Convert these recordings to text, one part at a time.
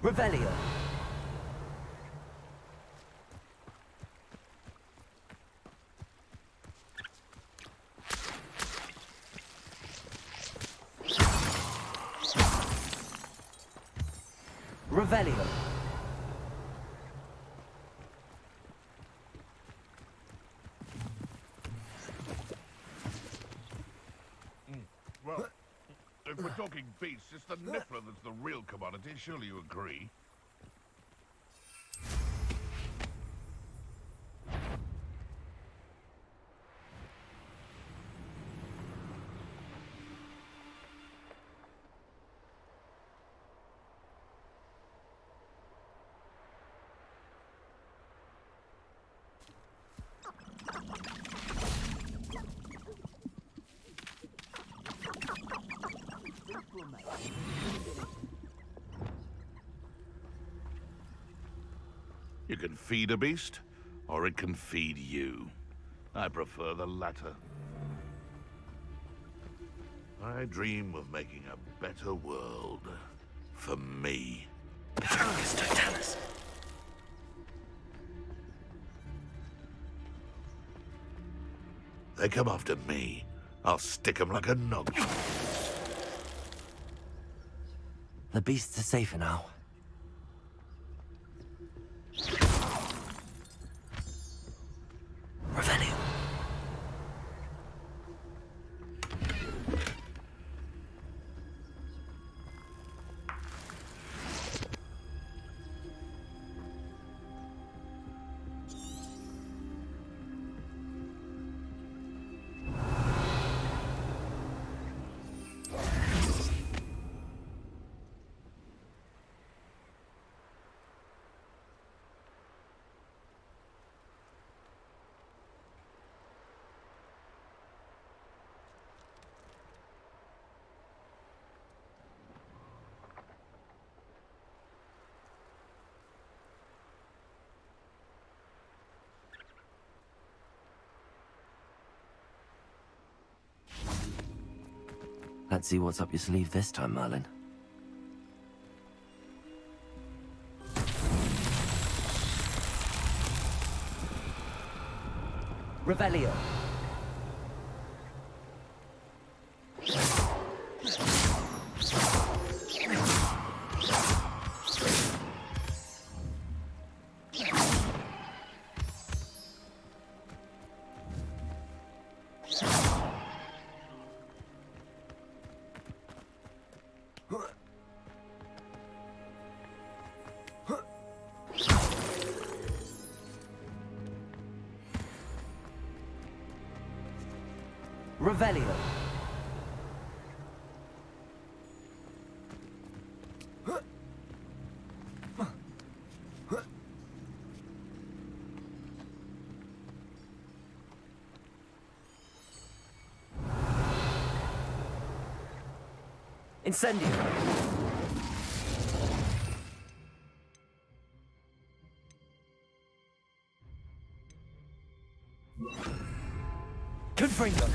Revelio. Revelio. Well, if we're talking beasts, it's the Niffler that's the real commodity. Surely you agree? You can feed a beast, or it can feed you. I prefer the latter. I dream of making a better world. For me. They come after me. I'll stick them like a nog. The beasts are safer now. Revelio. Let's see what's up your sleeve this time, Merlin. Revelio. Revelio. Incendio. Confringo.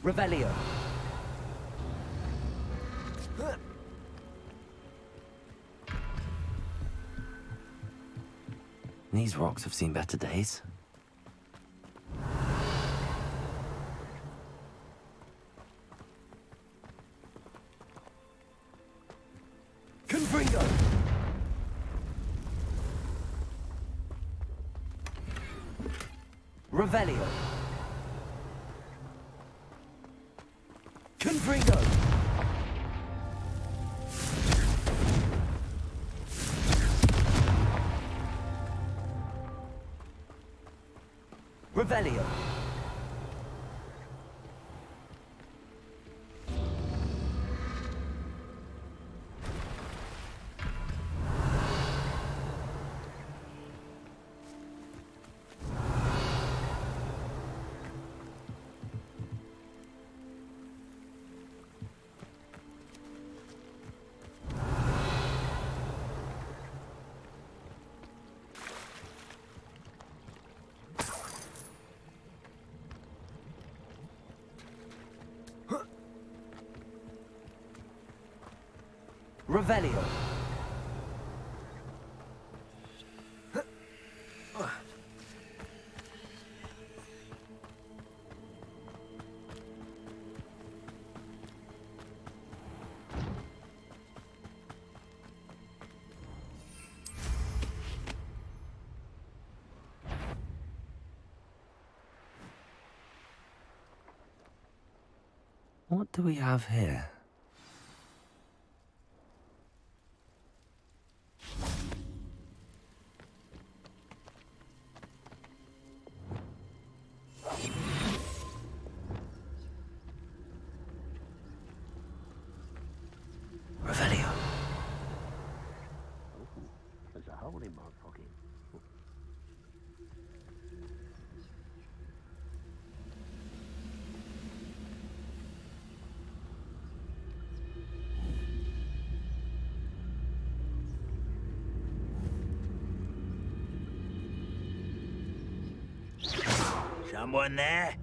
Revelio. These rocks have seen better days. Confringo. Revelio. Confringo. Revelio. Revelio. What do we have here? Revelio. There's a hole in my pocket. Someone there?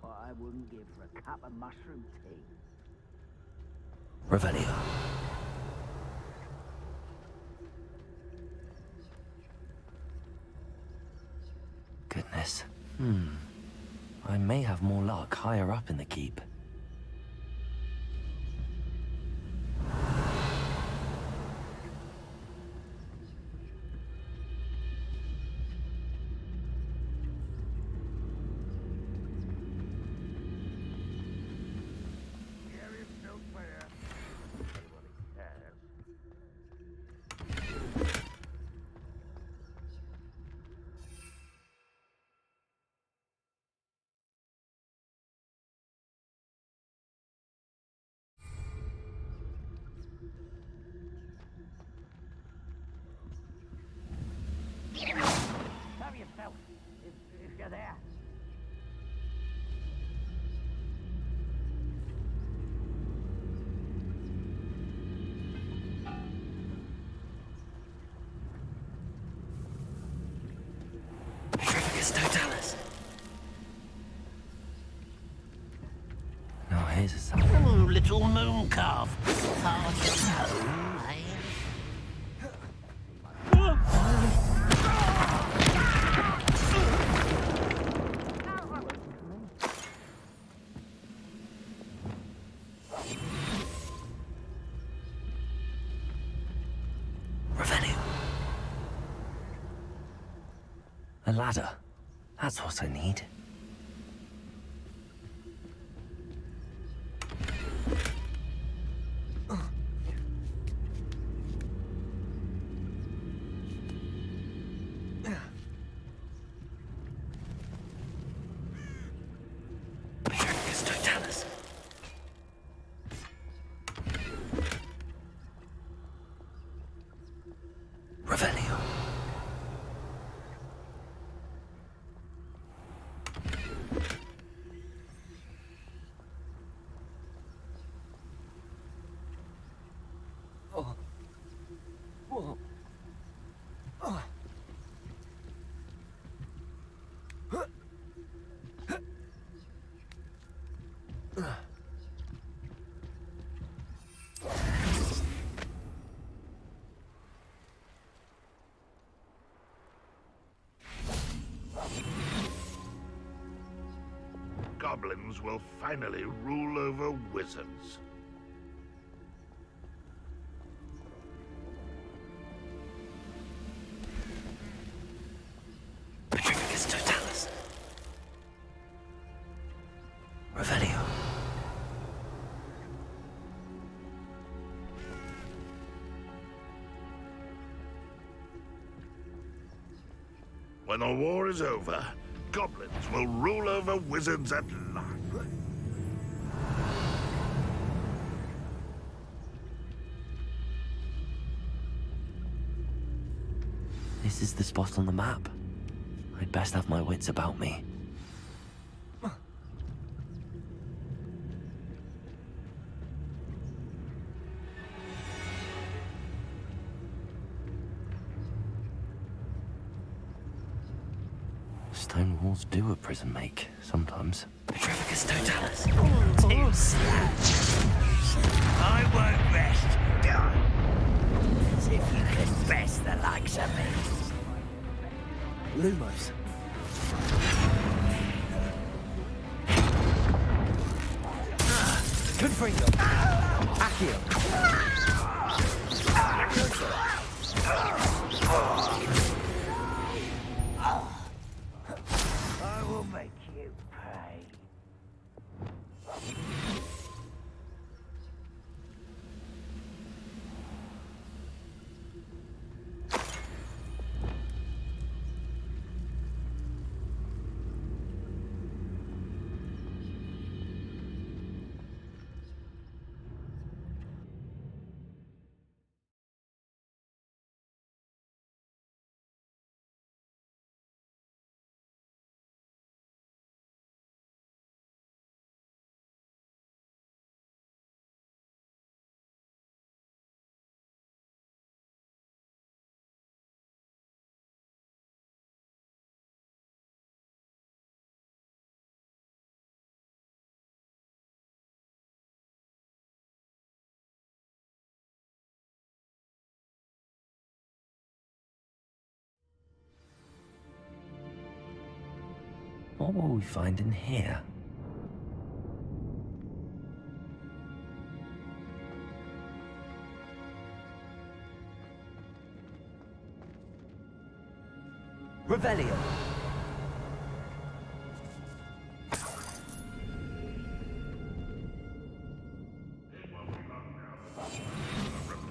What I wouldn't give for a cup of mushroom tea. Revelio. Goodness. I may have more luck higher up in the keep. Cover yourself, if you're there. Now here's a sign. Ooh, little moon calf. Hard to home, eh? Revelio. A ladder. That's what I need. Revelio. Goblins will finally rule over wizards. Revelio. When the war is over, goblins will rule over wizards at large. This is the spot on the map. I'd best have my wits about me. Stone walls do a prison make, sometimes. Petrificus totalis. Too slack. I won't rest. As if you confess the likes of me. Lumos. Confringo. Accio. I will make you pay. What will we find in here? Revelio.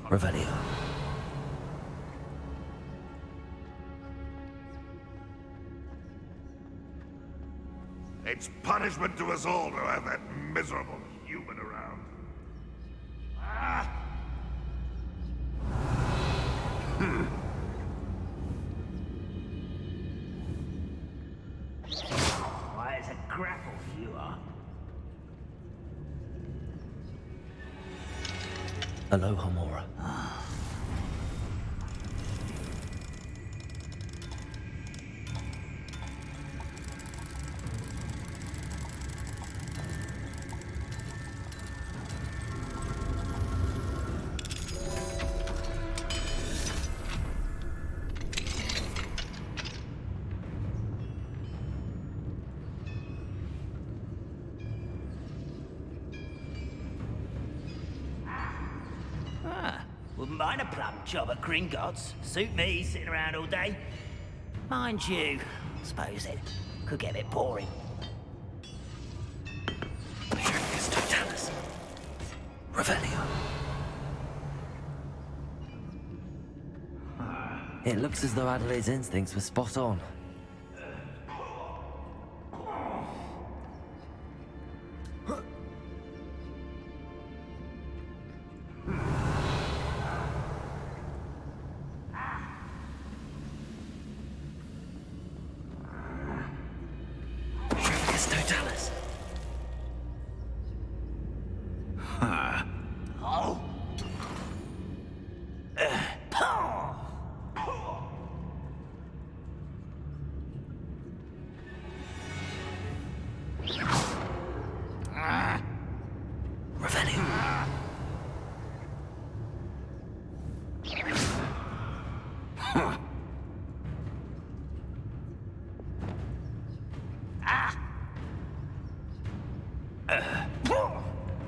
Revelio. It's punishment to us all to have that miserable human around. Why, it's a grapple you are. Hello, Homora. Wouldn't mind a plum job at Gringotts. Suit me, sitting around all day. Mind you, I suppose it could get a bit boring. Petrificus totalis. Revelio. It looks as though Adelaide's instincts were spot on. Petrificus totalis. Oh! Revelio.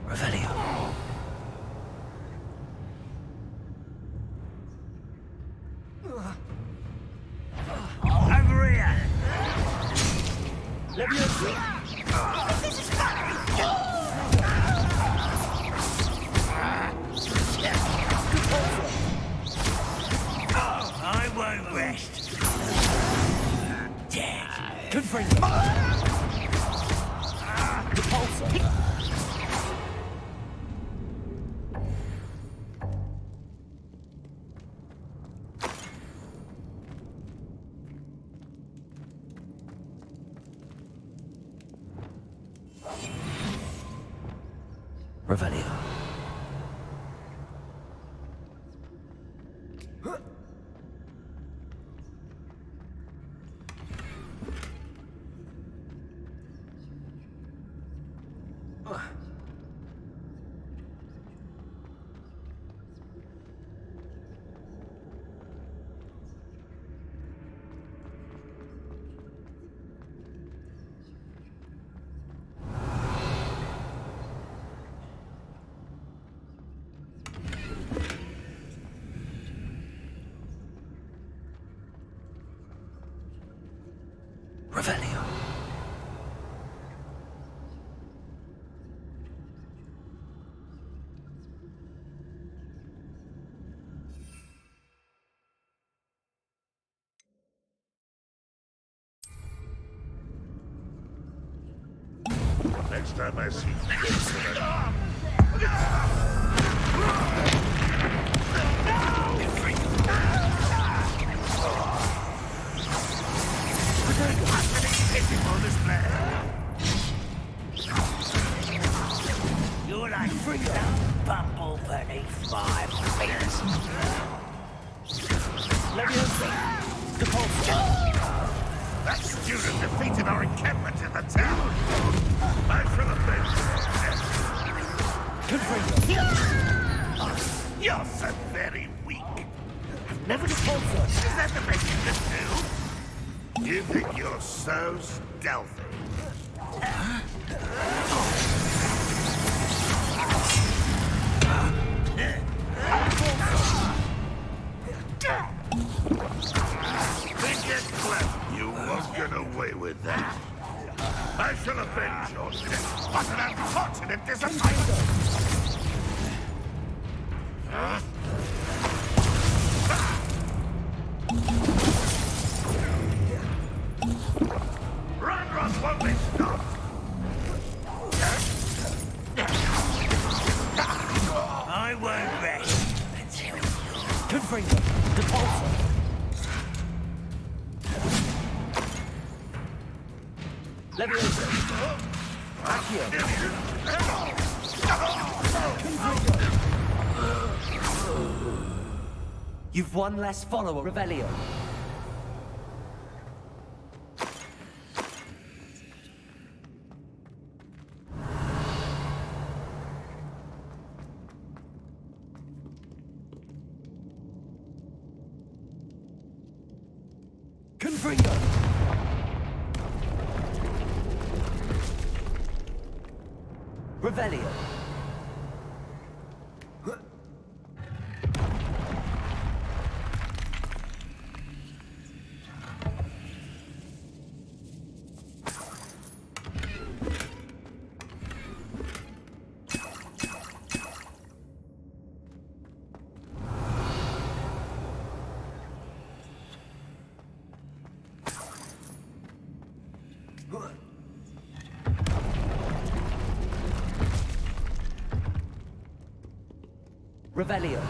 Revelio. Over here! I won't rest. Dead. Confringo. Repulsor. Revelio. Revelio. Next time I see You're like freedom, bumble beneath my feet. that student defeated our encampment in the town. I shall avenge him. You're so very weak. Never repulsor. Is that the best you can do? You think you're so stealthy? Think it clever. You won't get away with that. I shall avenge your death. What an unfortunate disappointment! Run, won't be stopped! I won't rest until Confringo. Repulsor. Leviosa. Accio. You've one less follower, Revelio. Confringo. Revelio. Revelio.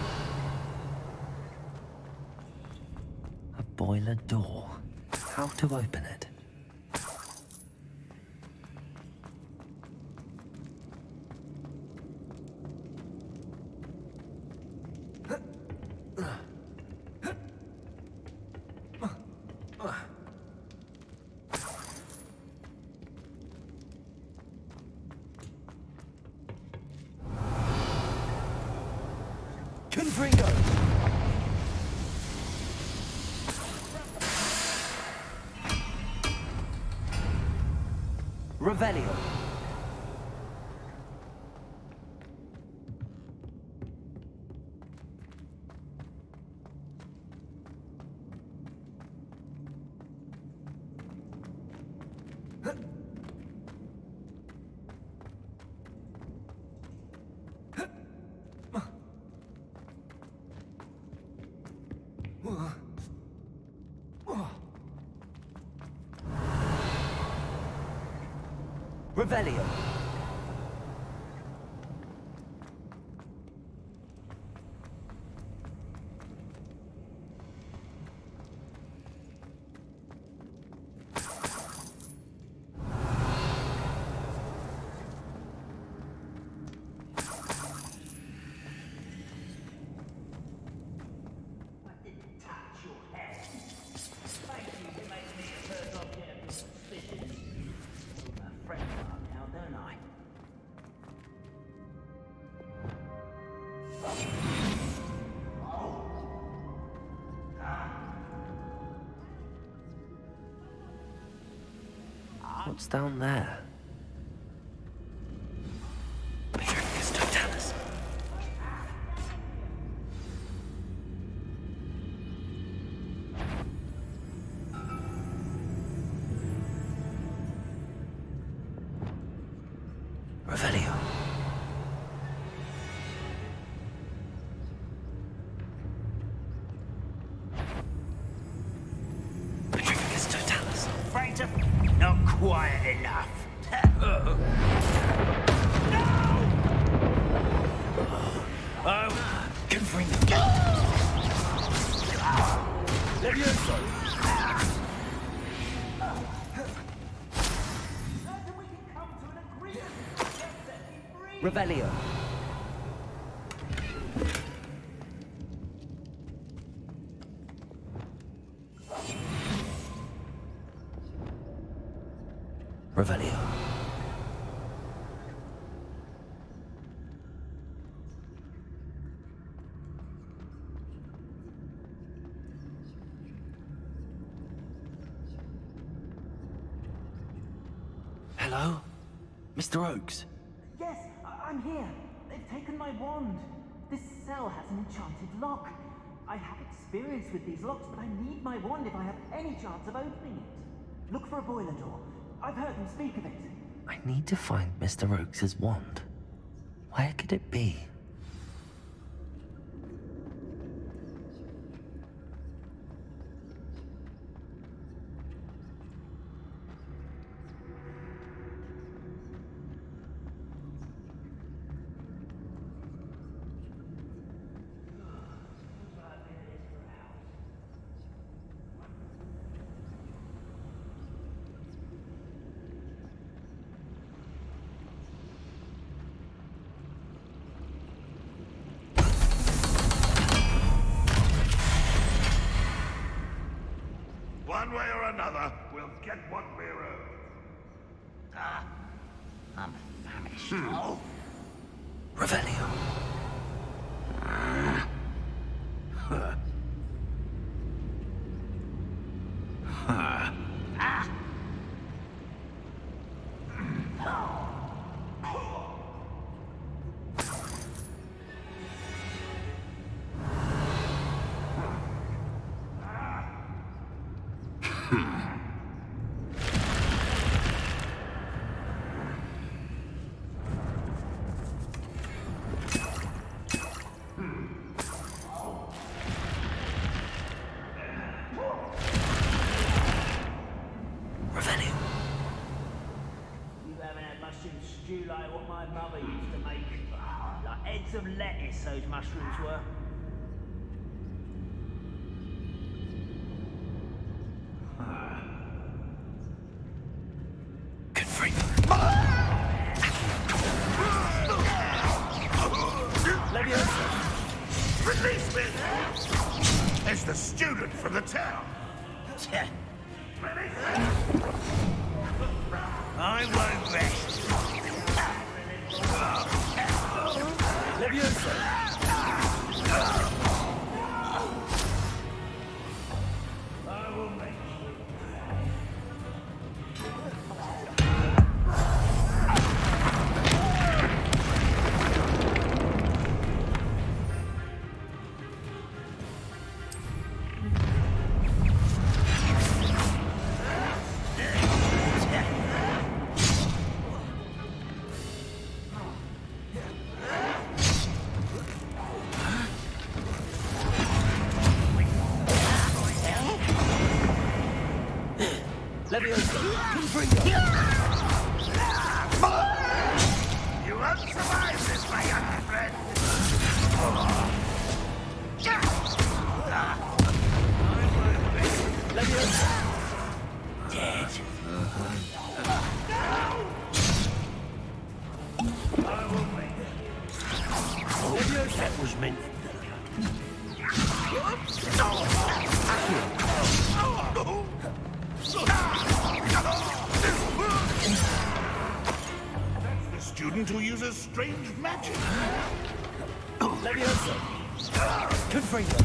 A boiler door. How to open it? Confringo. Revelio. Revelio. What's down there? Petricus totalis. quiet enough. Oh, Confringo. Levioso. Revelio. Revelio. Hello? Mr. Oakes? Yes, I'm here. They've taken my wand. This cell has an enchanted lock. I have experience with these locks, but I need my wand if I have any chance of opening it. Look for a boiler door. I've heard them speak of it. I need to find Mr. Oakes' wand. Where could it be? One way or another, we'll get what we're owed. I'm famished. Oh, Revelio. Revelio. you haven't had mushroom stew like what my mother used to make. Like heads of lettuce, those mushrooms were. Confringo. Levioso. Release me! It's the student from the town. I won't rest. Levioso. I will make you. Levioso. Confringo. You won't survive this, my young friend. Levioso. Dead. I will make you. Levioso. That was meant. That's the student who uses strange magic. Levioso. Confringo.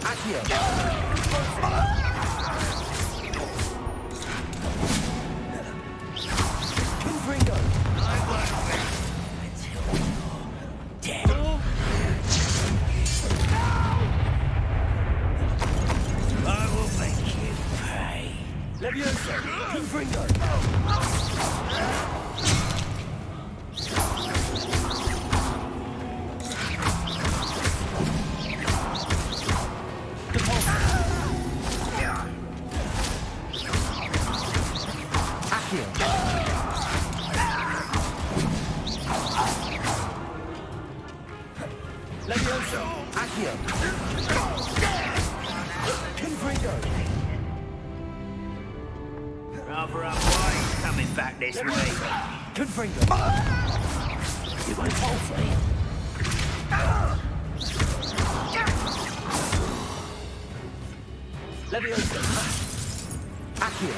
Accio. Confringo. I won't rest until you're dead. I will make you pay. Levioso. Confringo. Accio. Levioso. Accio. Confringo. Rather unwise coming back this way. Confringo. You won't hold me. Levioso. Accio.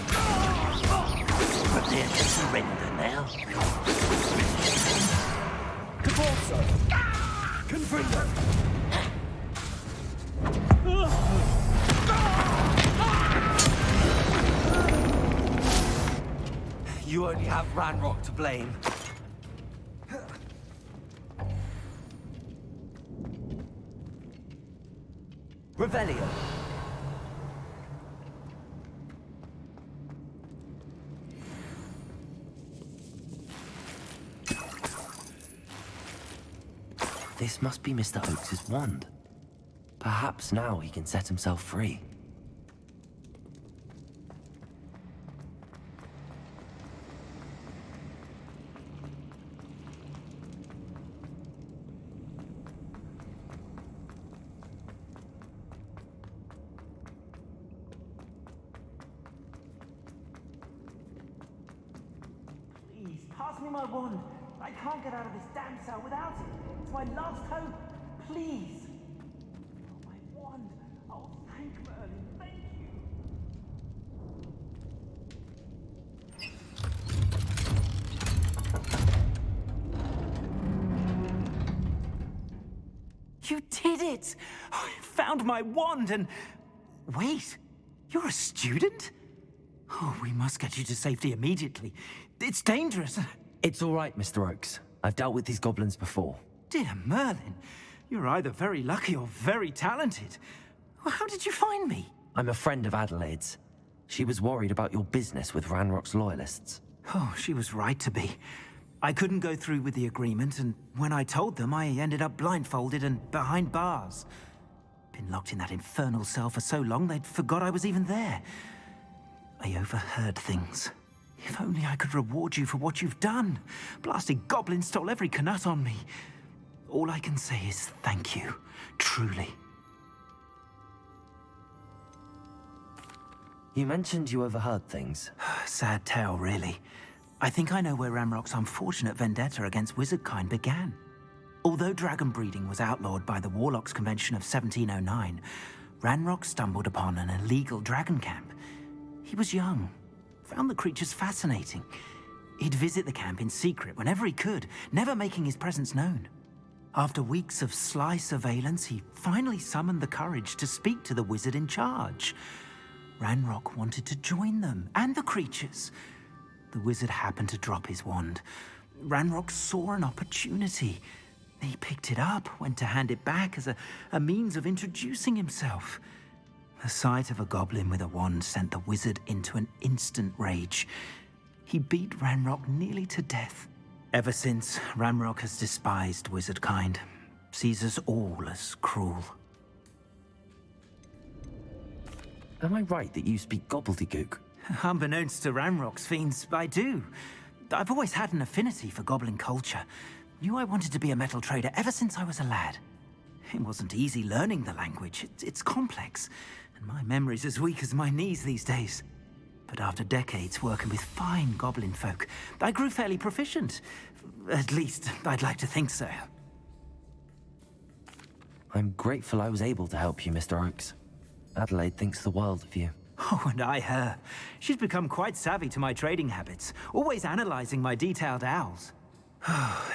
Prepare to surrender now. Caporso. Confringo. You only have Ranrock to blame. Revelio. This must be Mr. Oakes' wand. Perhaps now he can set himself free. Please, pass me my wand. I can't get out of this damn cell without it. It's my last hope. Please. Oh, my wand. Oh, thank Merlin. Thank you. You did it! I found my wand and... Wait, you're a student? Oh, we must get you to safety immediately. It's dangerous. It's all right, Mr. Oakes. I've dealt with these goblins before. Dear Merlin, you're either very lucky or very talented. Well, how did you find me? I'm a friend of Adelaide's. She was worried about your business with Ranrock's loyalists. Oh, she was right to be. I couldn't go through with the agreement, and when I told them, I ended up blindfolded and behind bars. Been locked in that infernal cell for so long, they'd forgot I was even there. I overheard things. If only I could reward you for what you've done. Blasted goblin stole every Knut on me. All I can say is thank you, truly. You mentioned you overheard things. Sad tale, really. I think I know where Ranrock's unfortunate vendetta against wizardkind began. Although dragon breeding was outlawed by the Warlocks Convention of 1709, Ranrock stumbled upon an illegal dragon camp. He was young, found the creatures fascinating. He'd visit the camp in secret whenever he could, never making his presence known. After weeks of sly surveillance, he finally summoned the courage to speak to the wizard in charge. Ranrock wanted to join them, and the creatures. The wizard happened to drop his wand. Ranrock saw an opportunity. He picked it up, went to hand it back as a means of introducing himself. The sight of a goblin with a wand sent the wizard into an instant rage. He beat Ranrock nearly to death. Ever since, Ranrock has despised wizardkind, sees us all as cruel. Am I right that you speak gobbledygook? Unbeknownst to Ranrock's fiends, I do. I've always had an affinity for goblin culture. Knew I wanted to be a metal trader ever since I was a lad. It wasn't easy learning the language. It's complex, and my memory's as weak as my knees these days. But after decades working with fine goblin folk, I grew fairly proficient. At least, I'd like to think so. I'm grateful I was able to help you, Mr. Oakes. Adelaide thinks the world of you. Oh, and I her. She's become quite savvy to my trading habits, always analyzing my detailed owls.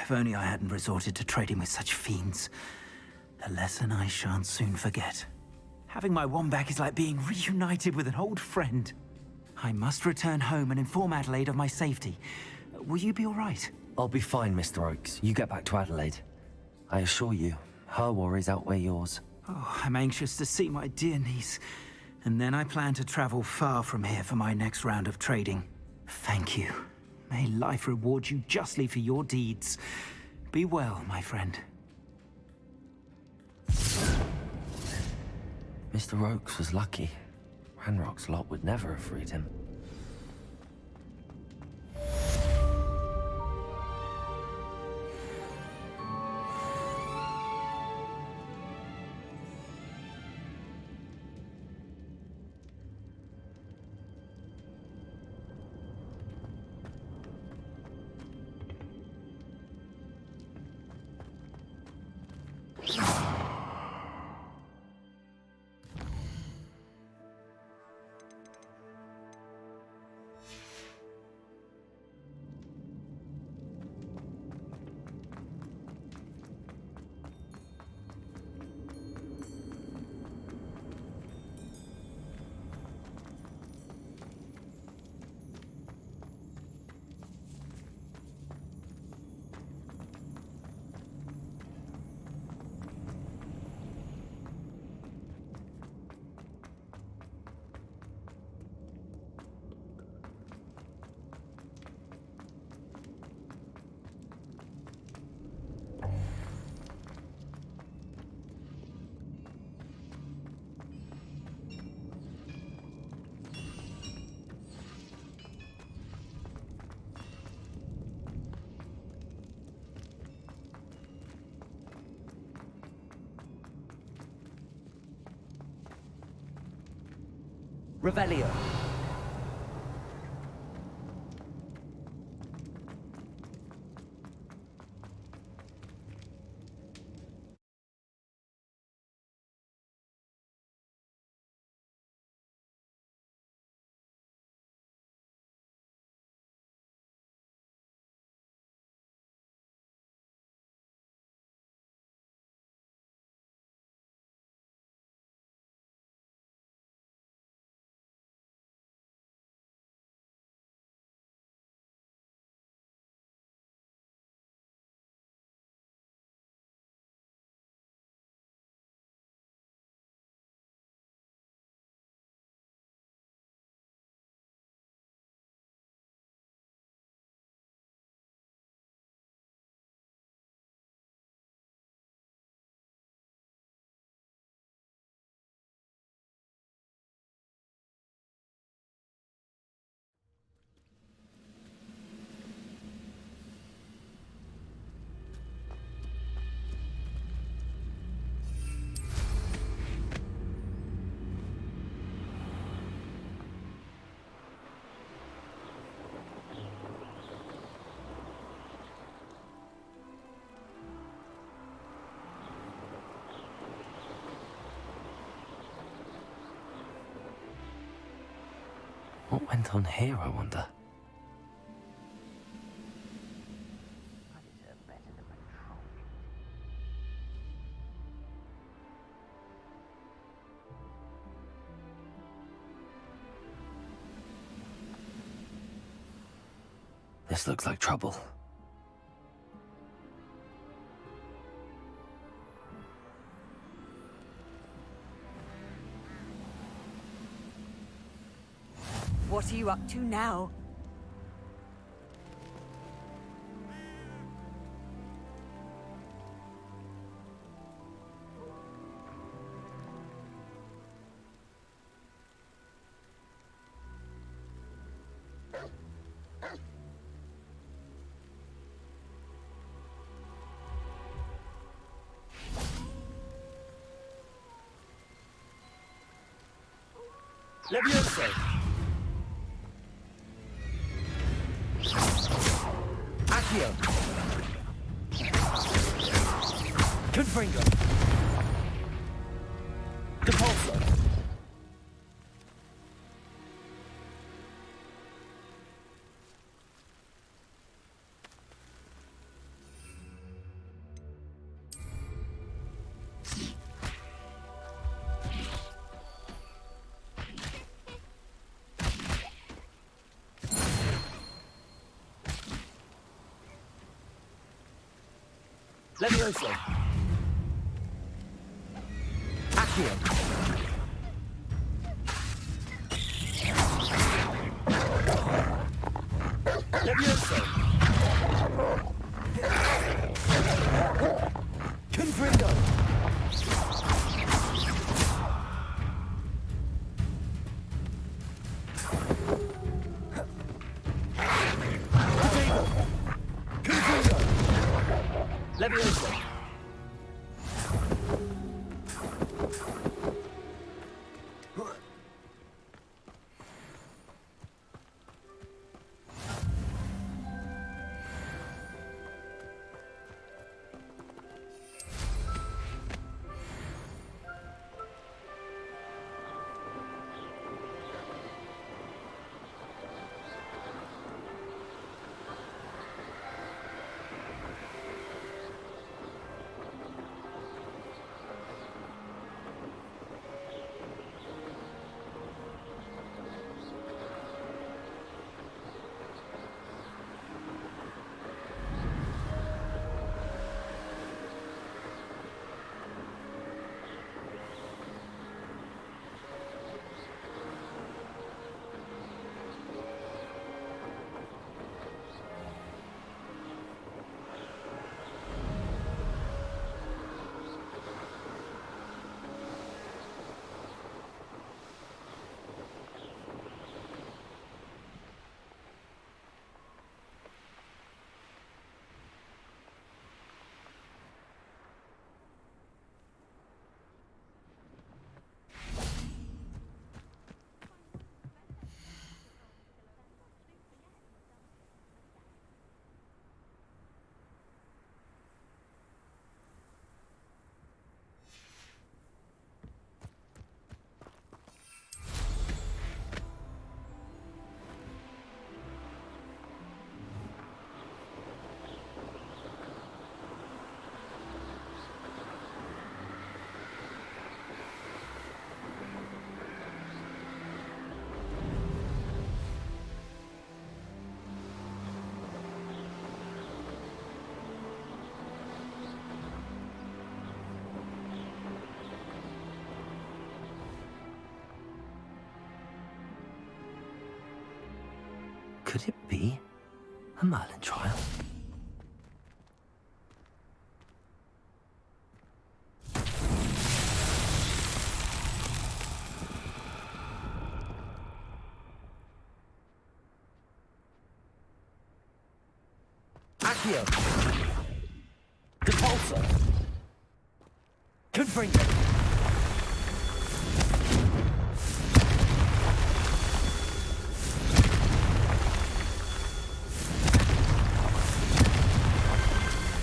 If only I hadn't resorted to trading with such fiends. A lesson I shan't soon forget. Having my wand back is like being reunited with an old friend. I must return home and inform Adelaide of my safety. Will you be all right? I'll be fine, Mr. Oakes. You get back to Adelaide. I assure you, her worries outweigh yours. Oh, I'm anxious to see my dear niece. And then I plan to travel far from here for my next round of trading. Thank you. May life reward you justly for your deeds. Be well, my friend. Mr. Oakes was lucky. Ranrock's lot would never have freed him. Revelio. What went on here, I wonder? This looks like trouble. What are you up to now? Levioso. Accio. Confringo. Depulso. Levioso. Accio. Levioso. Confringo. Confringo. Levioso. Could it be a Merlin trial? Accio. Depulsor. Confringo.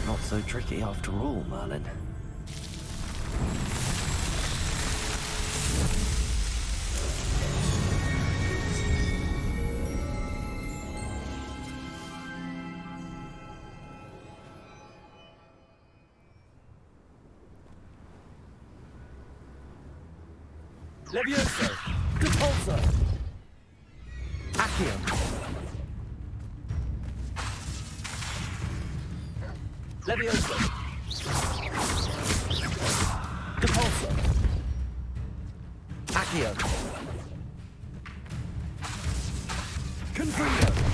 Not so tricky after all, Merlin. Levioso. Depulsor. Accio. Levioso. Depulsor. Accio. Confringo.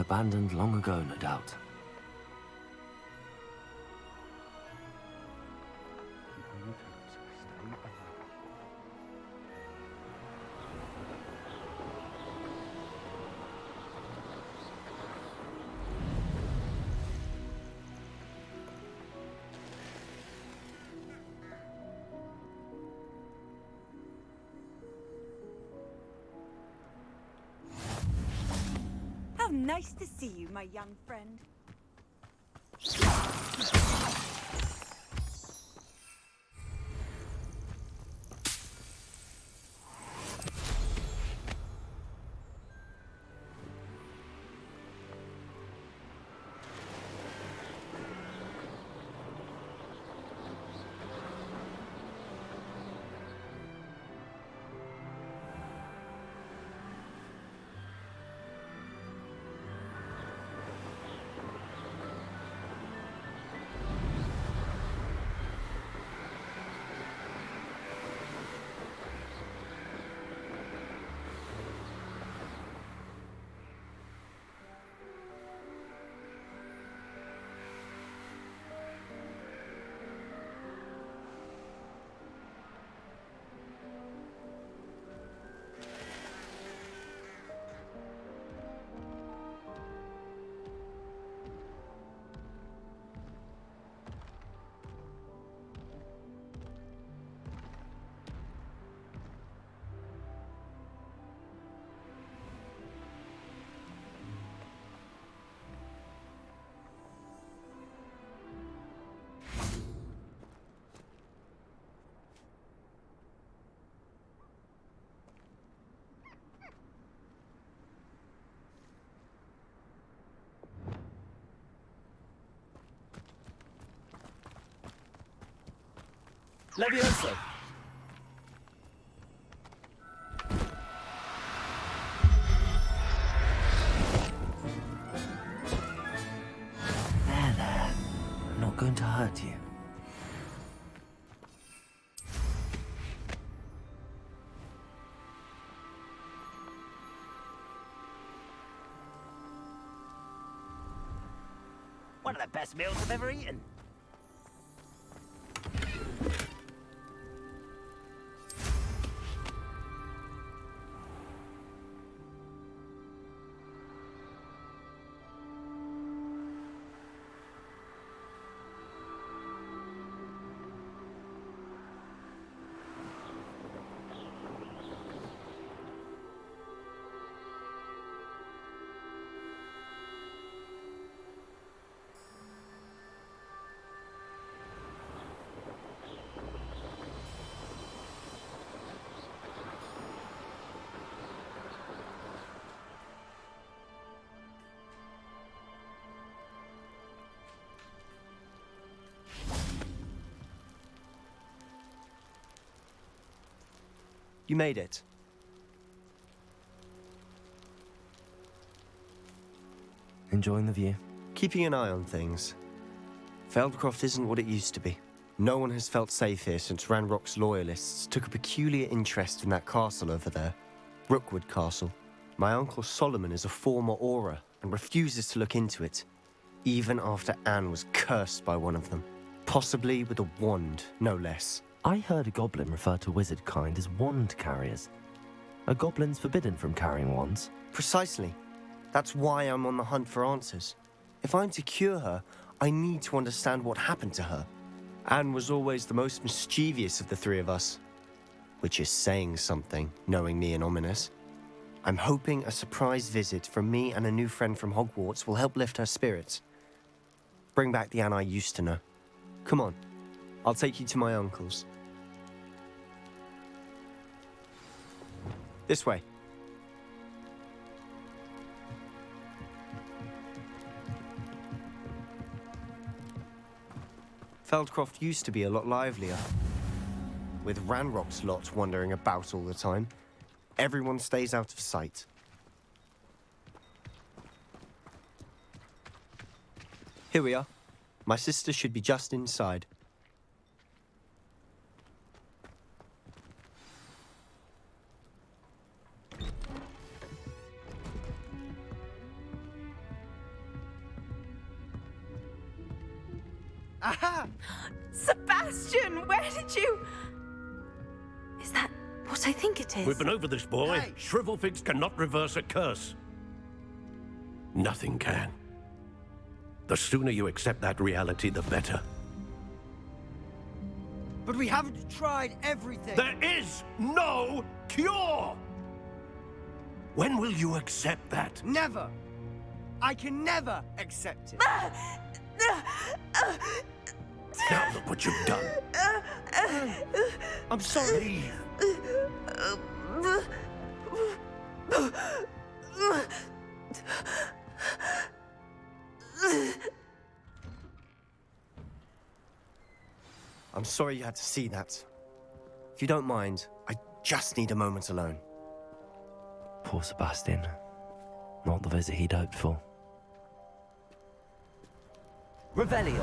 Abandoned long ago, no doubt. How nice to see you, my young friend. Levioso! There. I'm not going to hurt you. One of the best meals I've ever eaten. You made it. Enjoying the view? Keeping an eye on things. Feldcroft isn't what it used to be. No one has felt safe here since Ranrock's loyalists took a peculiar interest in that castle over there. Rookwood Castle. My uncle Solomon is a former Auror and refuses to look into it, even after Anne was cursed by one of them. Possibly with a wand, no less. I heard a goblin refer to wizard kind as wand carriers. Are goblins forbidden from carrying wands? Precisely. That's why I'm on the hunt for answers. If I'm to cure her, I need to understand what happened to her. Anne was always the most mischievous of the three of us. Which is saying something, knowing me and Ominous. I'm hoping a surprise visit from me and a new friend from Hogwarts will help lift her spirits. Bring back the Anne I used to know. Come on, I'll take you to my uncle's. This way. Feldcroft used to be a lot livelier. With Ranrock's lot wandering about all the time, everyone stays out of sight. Here we are. My sister should be just inside. Aha! Sebastian, where did you... Is that what I think it is? We've been over this, boy. Hey. Shrivelfigs cannot reverse a curse. Nothing can. The sooner you accept that reality, the better. But we haven't tried everything. There is no cure! When will you accept that? Never. I can never accept it. Now look what you've done. I'm sorry. I'm sorry you had to see that. If you don't mind, I just need a moment alone. Poor Sebastian. Not the visit he'd hoped for. Revelio.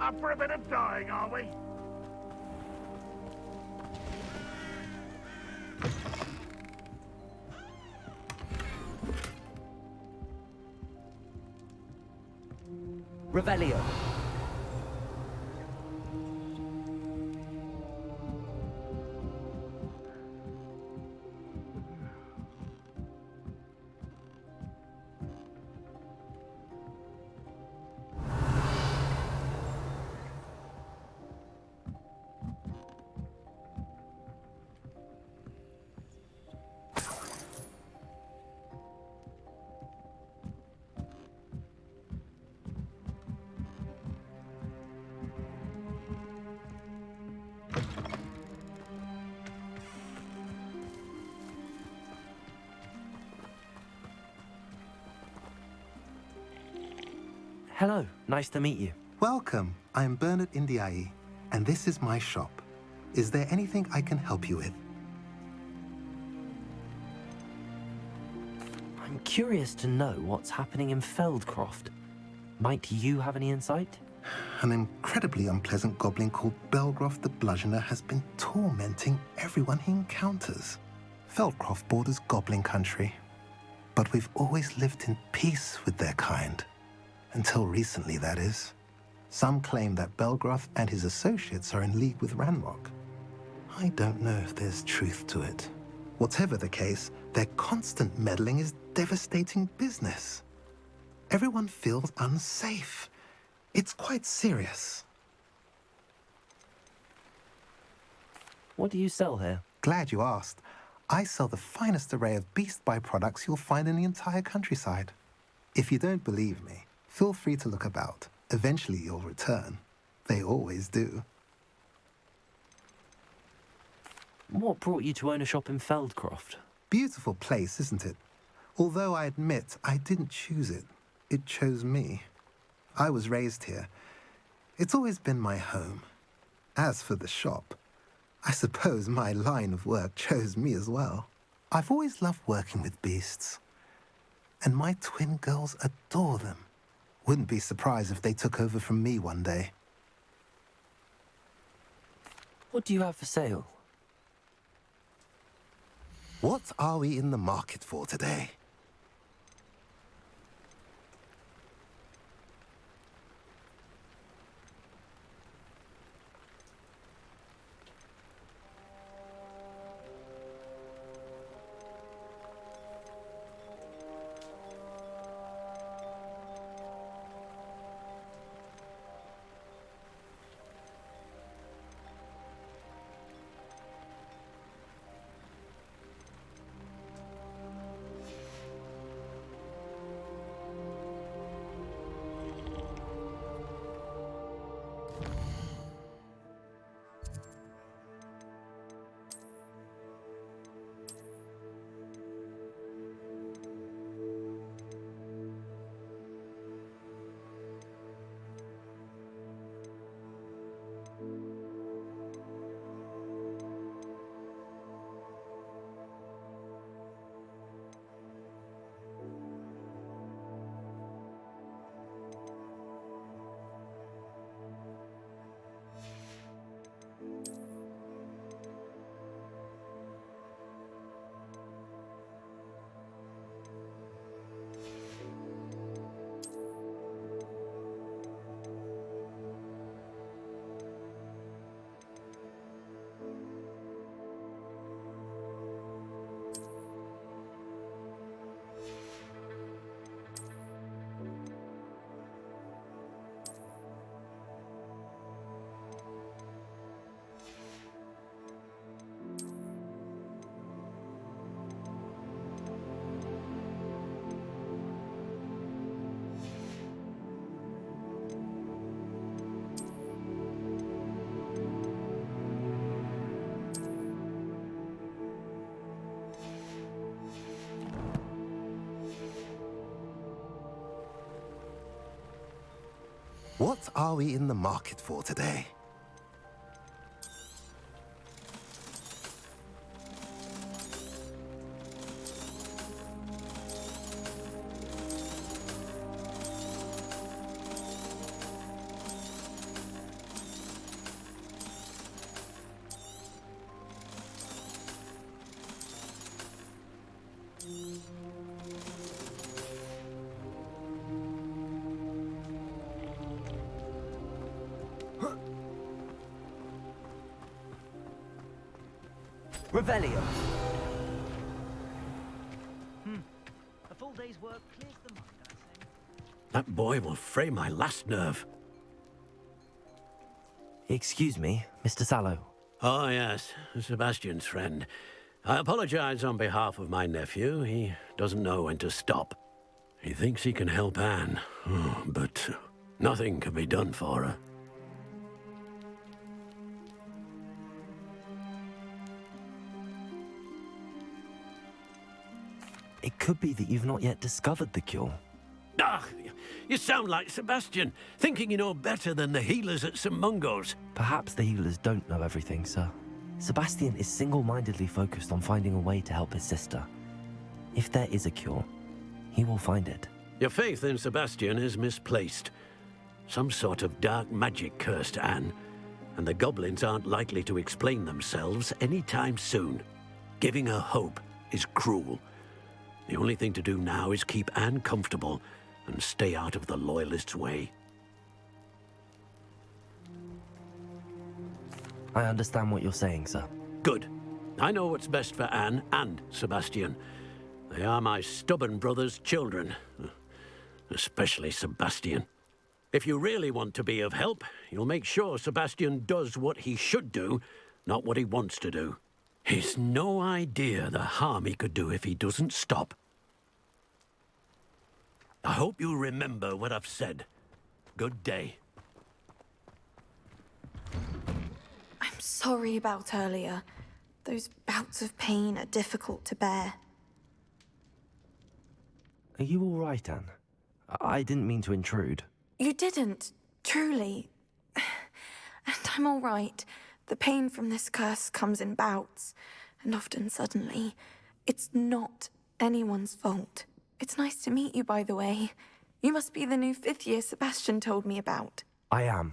Up for a bit of dying, are we? Revelio. Hello, nice to meet you. Welcome. I am Bernard Indiaye, and this is my shop. Is there anything I can help you with? I'm curious to know what's happening in Feldcroft. Might you have any insight? An incredibly unpleasant goblin called Belgroth the Bludgeoner has been tormenting everyone he encounters. Feldcroft borders goblin country, but we've always lived in peace with their kind. Until recently, that is. Some claim that Belgroth and his associates are in league with Ranrock. I don't know if there's truth to it. Whatever the case, their constant meddling is devastating business. Everyone feels unsafe. It's quite serious. What do you sell here? Glad you asked. I sell the finest array of beast byproducts you'll find in the entire countryside. If you don't believe me, feel free to look about. Eventually you'll return. They always do. What brought you to own a shop in Feldcroft? Beautiful place, isn't it? Although I admit I didn't choose it. It chose me. I was raised here. It's always been my home. As for the shop, I suppose my line of work chose me as well. I've always loved working with beasts. And my twin girls adore them. Wouldn't be surprised if they took over from me one day. What do you have for sale? What are we in the market for today? What are we in the market for today? Revelio. A full day's work clears the mind, I say. That boy will fray my last nerve. Excuse me, Mr. Sallow. Oh, yes, Sebastian's friend. I apologize on behalf of my nephew. He doesn't know when to stop. He thinks he can help Anne, but nothing can be done for her. It could be that you've not yet discovered the cure. Ah, you sound like Sebastian, thinking you know better than the healers at St. Mungo's. Perhaps the healers don't know everything, sir. Sebastian is single-mindedly focused on finding a way to help his sister. If there is a cure, he will find it. Your faith in Sebastian is misplaced. Some sort of dark magic cursed Anne, and the goblins aren't likely to explain themselves anytime soon. Giving her hope is cruel. The only thing to do now is keep Anne comfortable and stay out of the Loyalists' way. I understand what you're saying, sir. Good. I know what's best for Anne and Sebastian. They are my stubborn brother's children. Especially Sebastian. If you really want to be of help, you'll make sure Sebastian does what he should do, not what he wants to do. He's no idea the harm he could do if he doesn't stop. I hope you remember what I've said. Good day. I'm sorry about earlier. Those bouts of pain are difficult to bear. Are you all right, Anne? I didn't mean to intrude. You didn't, truly. And I'm all right. The pain from this curse comes in bouts, and often suddenly. It's not anyone's fault. It's nice to meet you, by the way. You must be the new 5th year Sebastian told me about. I am.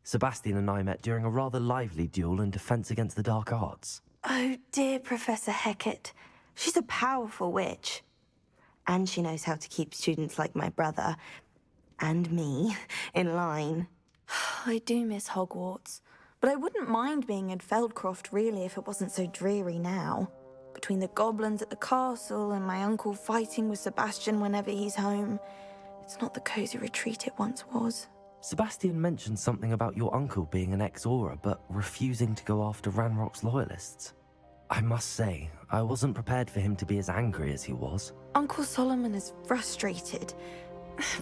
Sebastian and I met during a rather lively duel in defense against the dark arts. Oh, dear Professor Hecat. She's a powerful witch. And she knows how to keep students like my brother, and me, in line. I do miss Hogwarts. But I wouldn't mind being in Feldcroft, really, if it wasn't so dreary now. Between the goblins at the castle and my uncle fighting with Sebastian whenever he's home, it's not the cozy retreat it once was. Sebastian mentioned something about your uncle being an ex-Auror, but refusing to go after Ranrock's loyalists. I must say, I wasn't prepared for him to be as angry as he was. Uncle Solomon is frustrated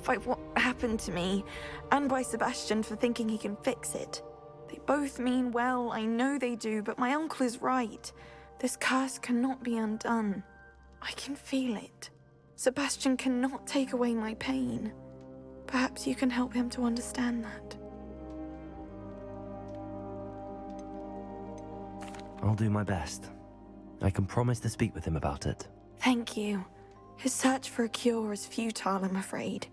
by what happened to me, and by Sebastian for thinking he can fix it. They both mean well, I know they do, but my uncle is right. This curse cannot be undone. I can feel it. Sebastian cannot take away my pain. Perhaps you can help him to understand that. I'll do my best. I can promise to speak with him about it. Thank you. His search for a cure is futile, I'm afraid.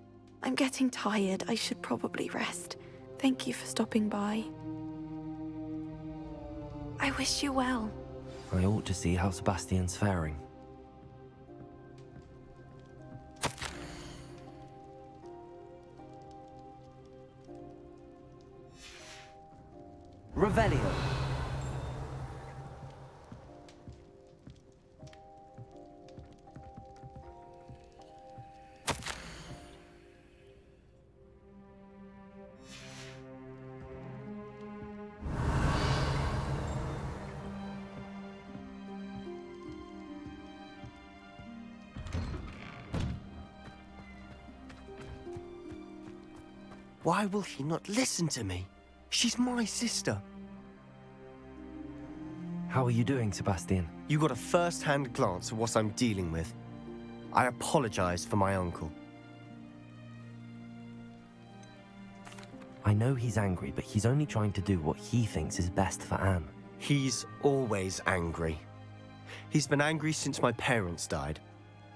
I'm getting tired. I should probably rest. Thank you for stopping by. I wish you well. I ought to see how Sebastian's faring. Revelio. Why will he not listen to me? She's my sister. How are you doing, Sebastian? You got a first-hand glance at what I'm dealing with. I apologize for my uncle. I know he's angry, but he's only trying to do what he thinks is best for Anne. He's always angry. He's been angry since my parents died.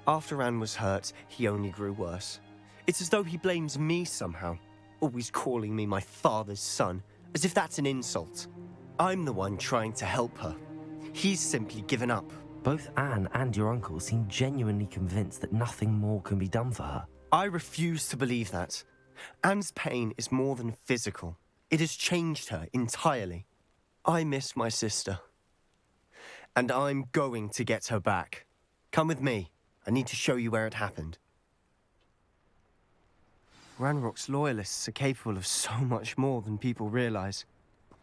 After Anne was hurt, he only grew worse. It's as though he blames me somehow, always calling me my father's son, as if that's an insult. I'm the one trying to help her. He's simply given up. Both Anne and your uncle seem genuinely convinced that nothing more can be done for her. I refuse to believe that. Anne's pain is more than physical. It has changed her entirely. I miss my sister. And I'm going to get her back. Come with me. I need to show you where it happened. Ranrock's loyalists are capable of so much more than people realize.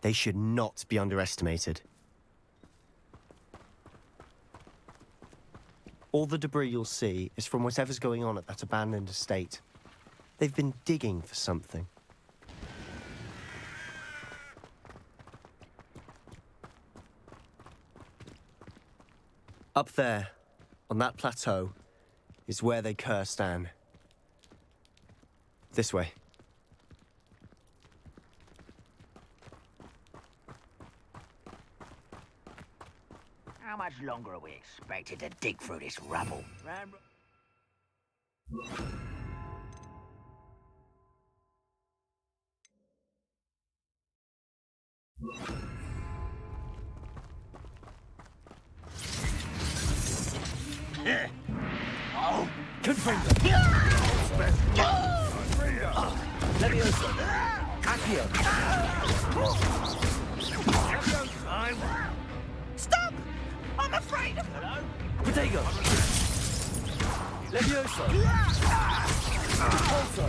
They should not be underestimated. All the debris you'll see is from whatever's going on at that abandoned estate. They've been digging for something. Up there, on that plateau, is where they cursed Anne. This way. How much longer are we expected to dig through this rubble? Oh! Confringo! Leviosa! Accio! Stop! I'm afraid of them! Protego! Leviosa! Also!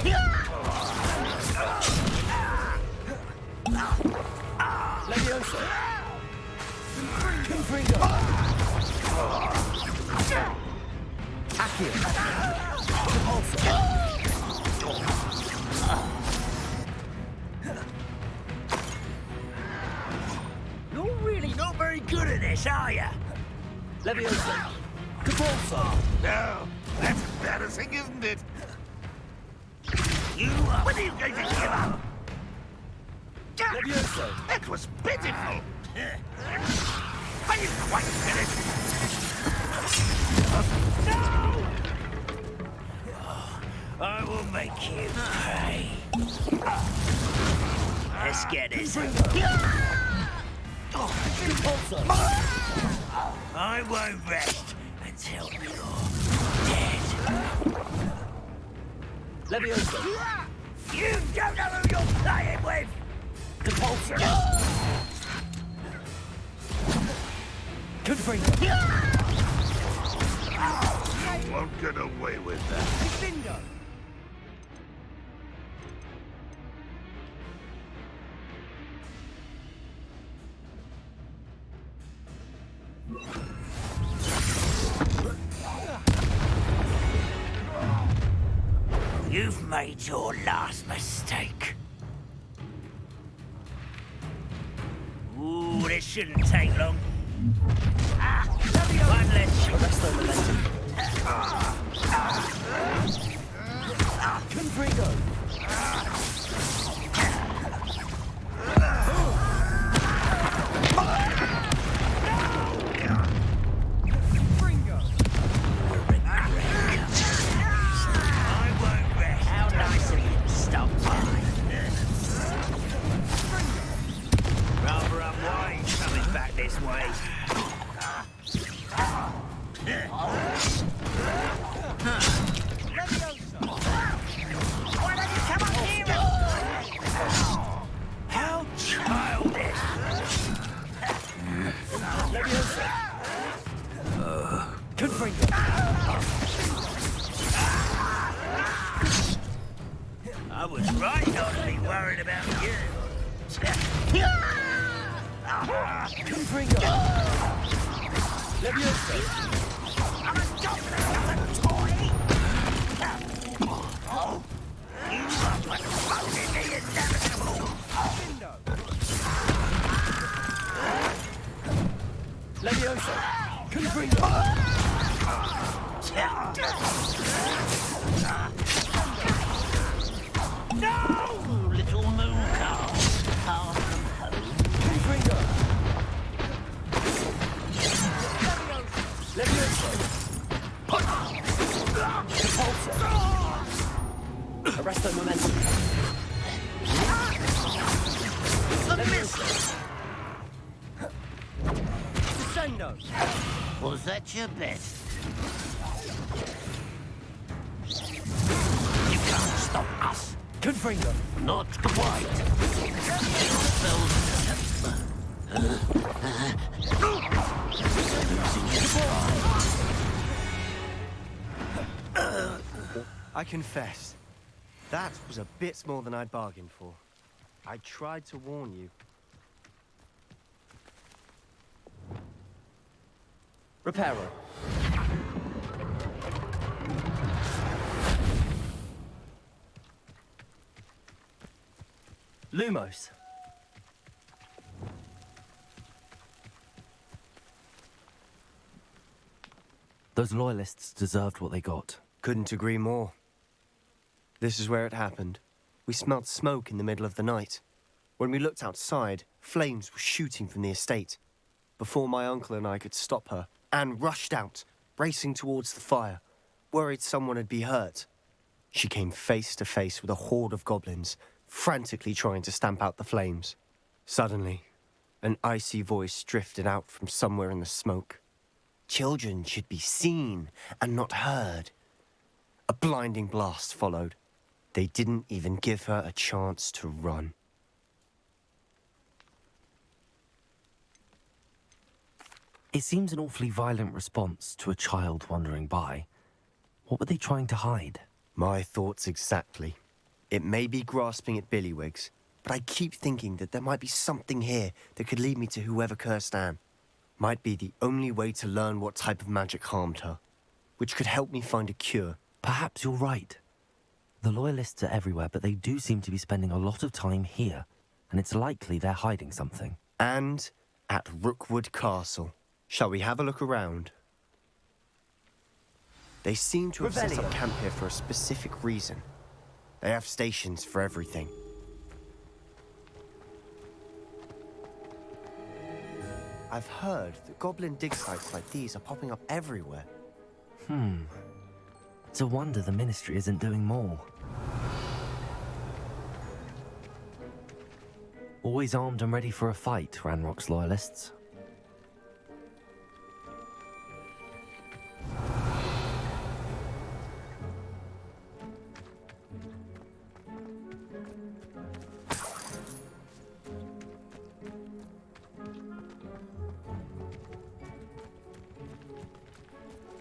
Leviosa! Confringo! Accio! Also! You're really not very good at this, are you? Leviosa! Capulso! No, that's embarrassing, isn't it? You are... When are you going to give up? Leviosa! That was pitiful. Are you quite finished? No! I will make you pay. Let's get this. I won't rest until you're dead. Leviosa! You don't know who you're playing with! Compulsor! Confringo! You won't get away with that. Bingo! You've made your last mistake. Ooh, this shouldn't take long. One less Arresto momentum. Confringo! This way. Why don't you come up here? How childish! Leviosa! Confringo! I was right not to be worried about you. Confringo! Leviosa! I'm a doctor, not a toy! You are postponing the inevitable! Leviosa! Confringo! No, little moon Arrest the momentum. A miss! Descendo! Was that your best? You can't stop us. Confringo! Not quite. I confess, that was a bit more than I'd bargained for. I tried to warn you. Reparo. Lumos. Those loyalists deserved what they got. Couldn't agree more. This is where it happened. We smelled smoke in the middle of the night. When we looked outside, flames were shooting from the estate. Before my uncle and I could stop her, Anne rushed out, racing towards the fire, worried someone had been hurt. She came face to face with a horde of goblins, frantically trying to stamp out the flames. Suddenly, an icy voice drifted out from somewhere in the smoke. Children should be seen and not heard. A blinding blast followed. They didn't even give her a chance to run. It seems an awfully violent response to a child wandering by. What were they trying to hide? My thoughts exactly. It may be grasping at Billywigs, but I keep thinking that there might be something here that could lead me to whoever cursed Anne. Might be the only way to learn what type of magic harmed her, which could help me find a cure. Perhaps you're right. The Loyalists are everywhere, but they do seem to be spending a lot of time here, and it's likely they're hiding something. And at Rookwood Castle. Shall we have a look around? They seem to have set up camp here for a specific reason. They have stations for everything. I've heard that goblin dig sites like these are popping up everywhere. It's a wonder the Ministry isn't doing more. Always armed and ready for a fight, Ranrock's Loyalists.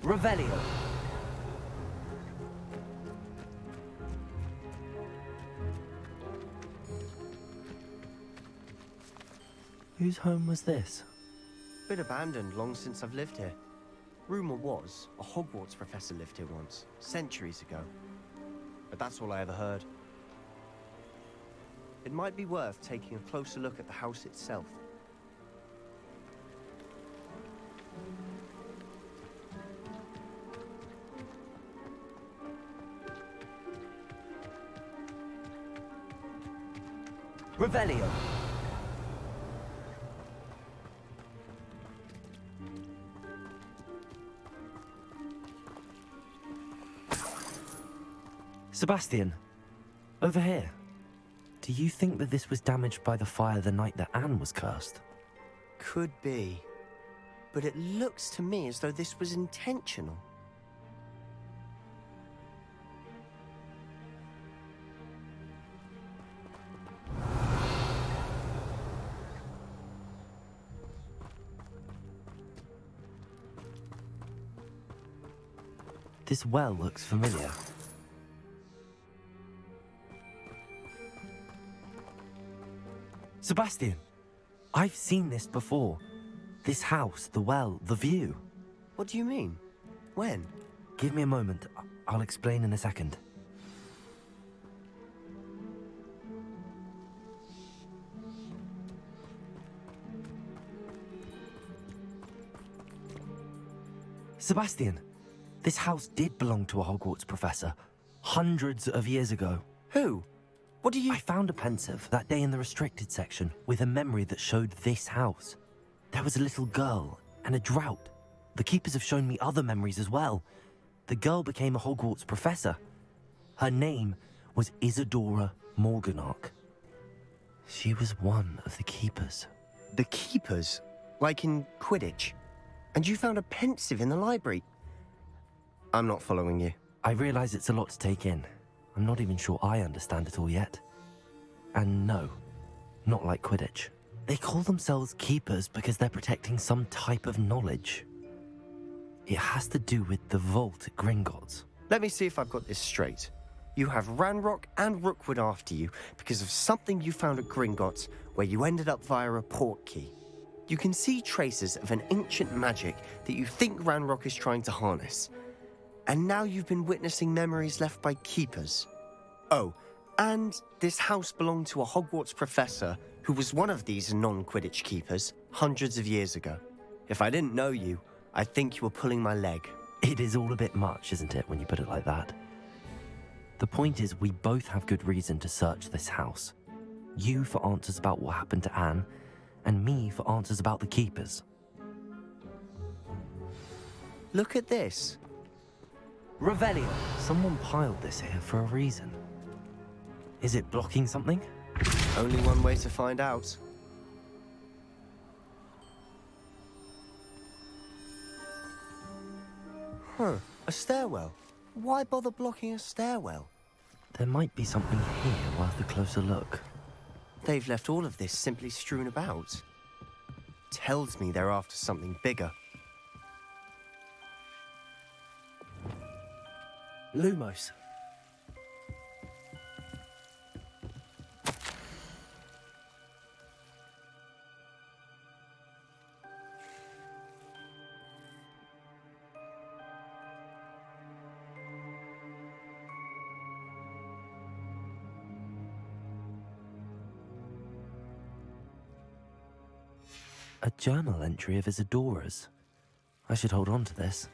Revelio. Whose home was this? Been abandoned long since I've lived here. Rumor was a Hogwarts professor lived here once, centuries ago. But that's all I ever heard. It might be worth taking a closer look at the house itself. Revelio. Sebastian, over here. Do you think that this was damaged by the fire the night that Anne was cursed? Could be. But it looks to me as though this was intentional. This well looks familiar. Sebastian, I've seen this before. This house, the well, the view. What do you mean? When? Give me a moment. I'll explain in a second. Sebastian, this house did belong to a Hogwarts professor, hundreds of years ago. Who? What do you... I found a pensive that day in the restricted section with a memory that showed this house. There was a little girl and a drought. The keepers have shown me other memories as well. The girl became a Hogwarts professor. Her name was Isadora Morganach. She was one of the Keepers. The Keepers? Like in Quidditch? And you found a pensive in the library? I'm not following you. I realize it's a lot to take in. I'm not even sure I understand it all yet. And no, not like Quidditch. They call themselves Keepers because they're protecting some type of knowledge. It has to do with the vault at Gringotts. Let me see if I've got this straight. You have Ranrock and Rookwood after you because of something you found at Gringotts where you ended up via a port key. You can see traces of an ancient magic that you think Ranrock is trying to harness. And now you've been witnessing memories left by Keepers. Oh, and this house belonged to a Hogwarts professor who was one of these non-Quidditch Keepers hundreds of years ago. If I didn't know you, I'd think you were pulling my leg. It is all a bit much, isn't it, when you put it like that? The point is, we both have good reason to search this house. You for answers about what happened to Anne, and me for answers about the Keepers. Look at this. Revelio. Someone piled this here for a reason. Is it blocking something? Only one way to find out. Huh, a stairwell. Why bother blocking a stairwell? There might be something here worth a closer look. They've left all of this simply strewn about. Tells me they're after something bigger. Lumos. A journal entry of Isadora's. I should hold on to this.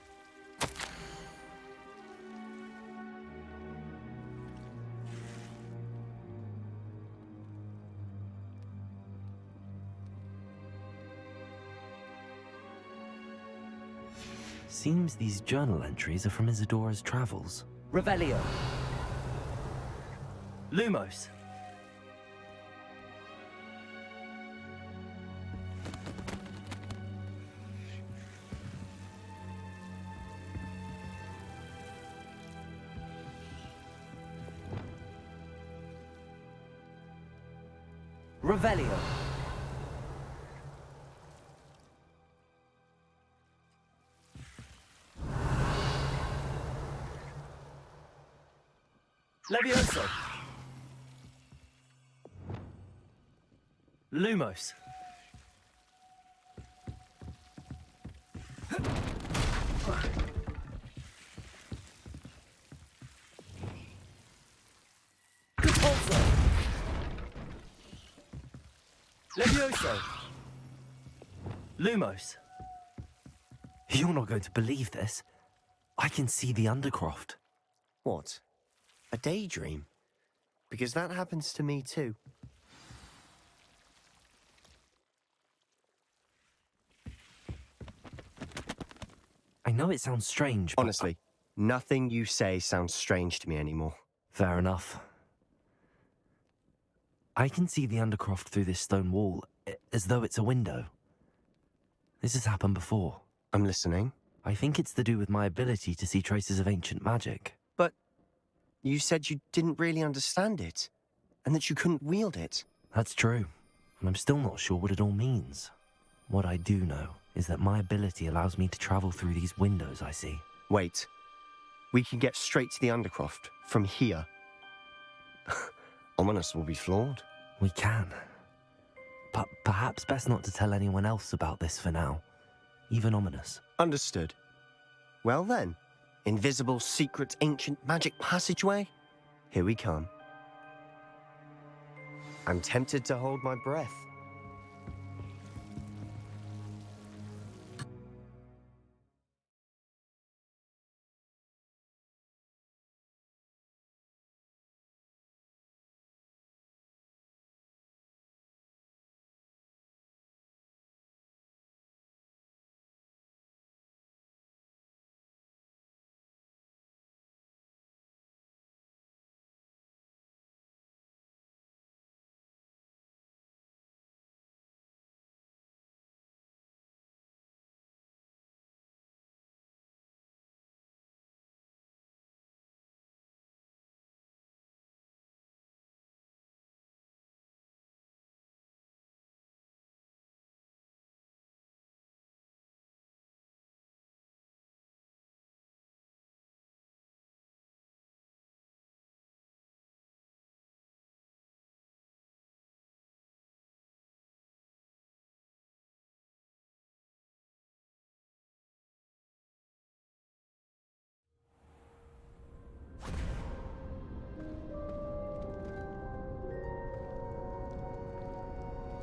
Seems these journal entries are from Isadora's travels. Revelio. Lumos. Revelio. Levioso. Lumos. Capulso. Levioso. Lumos. You're not going to believe this. I can see the Undercroft. What? A daydream? Because that happens to me too. I know it sounds strange, but Honestly, nothing you say sounds strange to me anymore. fair enough. I can see the Undercroft through this stone wall, as though it's a window. This has happened before. I'm listening. I think it's to do with my ability to see traces of ancient magic. But you said you didn't really understand it, and that you couldn't wield it. That's true, and I'm still not sure what it all means. What I do know is that my ability allows me to travel through these windows I see. Wait. We can get straight to the Undercroft from here. Ominous will be flawed. We can. But perhaps best not to tell anyone else about this for now. Even Ominous. Understood. Well then, invisible, secret, ancient magic passageway? Here we come. I'm tempted to hold my breath.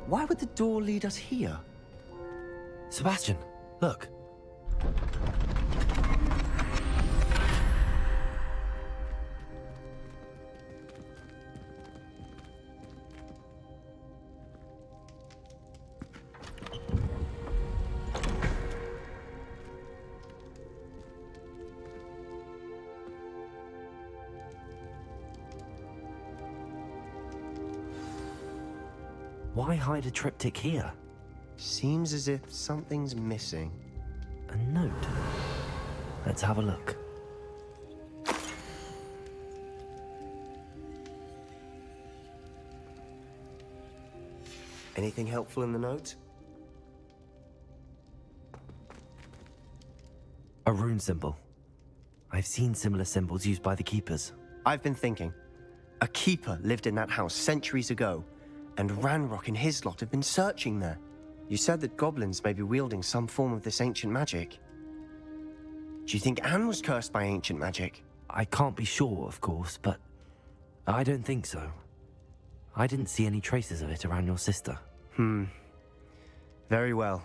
Why would the door lead us here? Sebastian, look. Why hide a triptych here? Seems as if something's missing. A note. Let's have a look. Anything helpful in the note? A rune symbol. I've seen similar symbols used by the keepers. I've been thinking. A keeper lived in that house centuries ago, and Ranrock and his lot have been searching there. You said that goblins may be wielding some form of this ancient magic. Do you think Anne was cursed by ancient magic? I can't be sure, of course, but I don't think so. I didn't see any traces of it around your sister. Very well.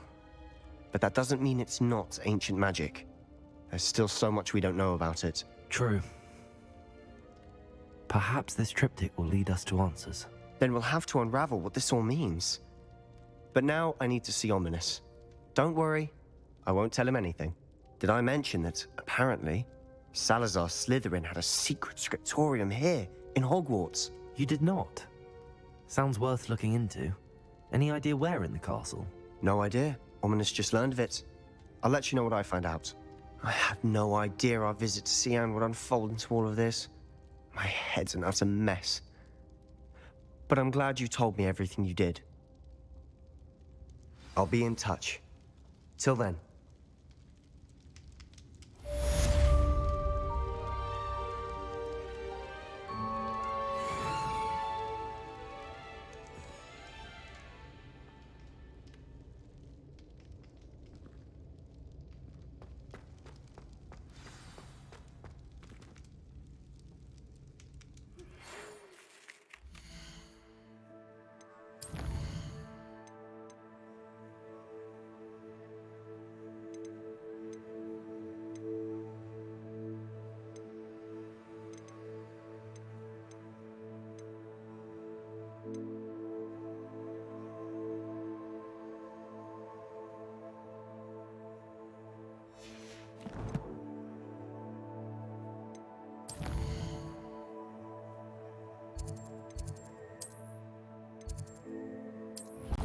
But that doesn't mean it's not ancient magic. There's still so much we don't know about it. True. Perhaps this triptych will lead us to answers. Then we'll have to unravel what this all means. But now I need to see Ominous. Don't worry, I won't tell him anything. Did I mention that, apparently, Salazar Slytherin had a secret scriptorium here, in Hogwarts? You did not? Sounds worth looking into. Any idea where in the castle? No idea. Ominous just learned of it. I'll let you know what I find out. I had no idea our visit to see Anne would unfold into all of this. My head's an utter mess. But I'm glad you told me everything you did. I'll be in touch. Till then.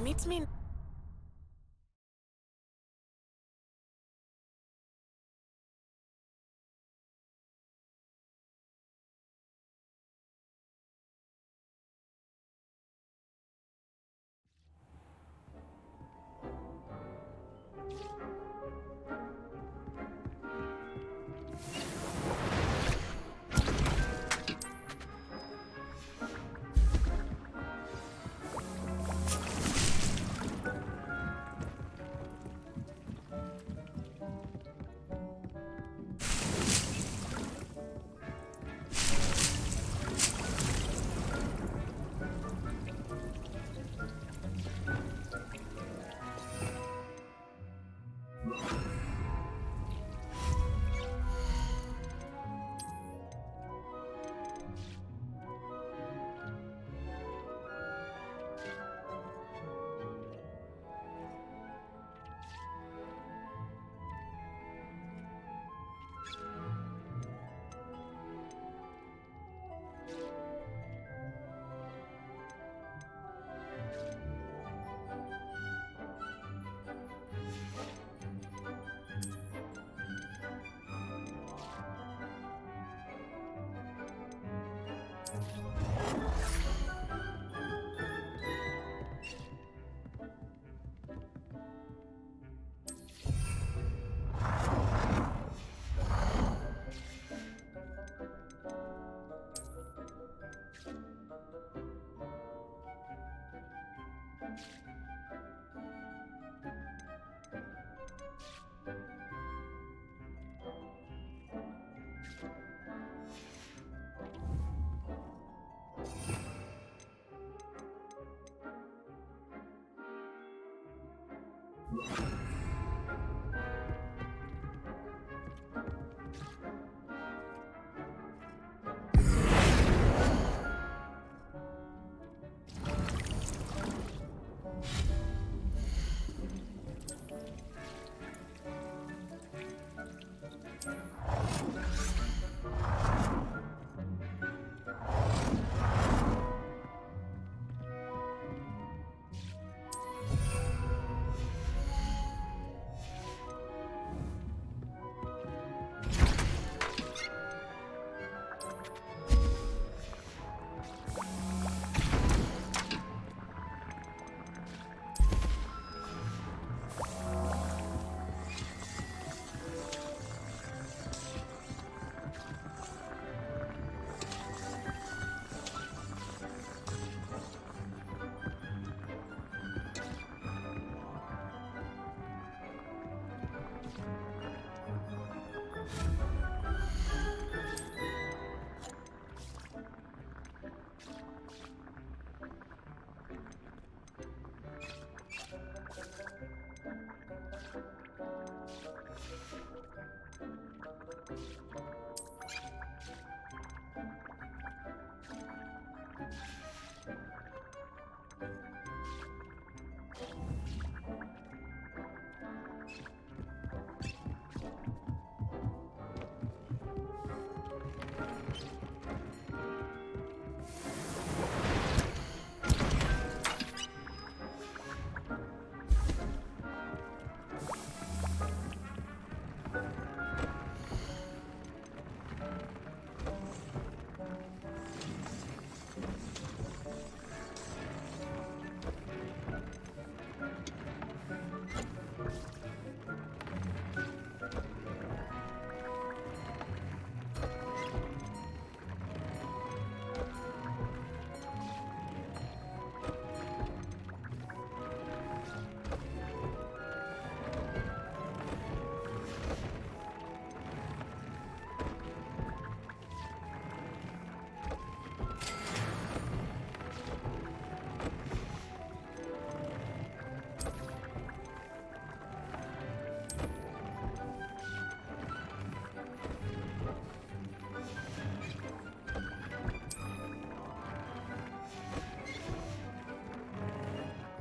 Meet me.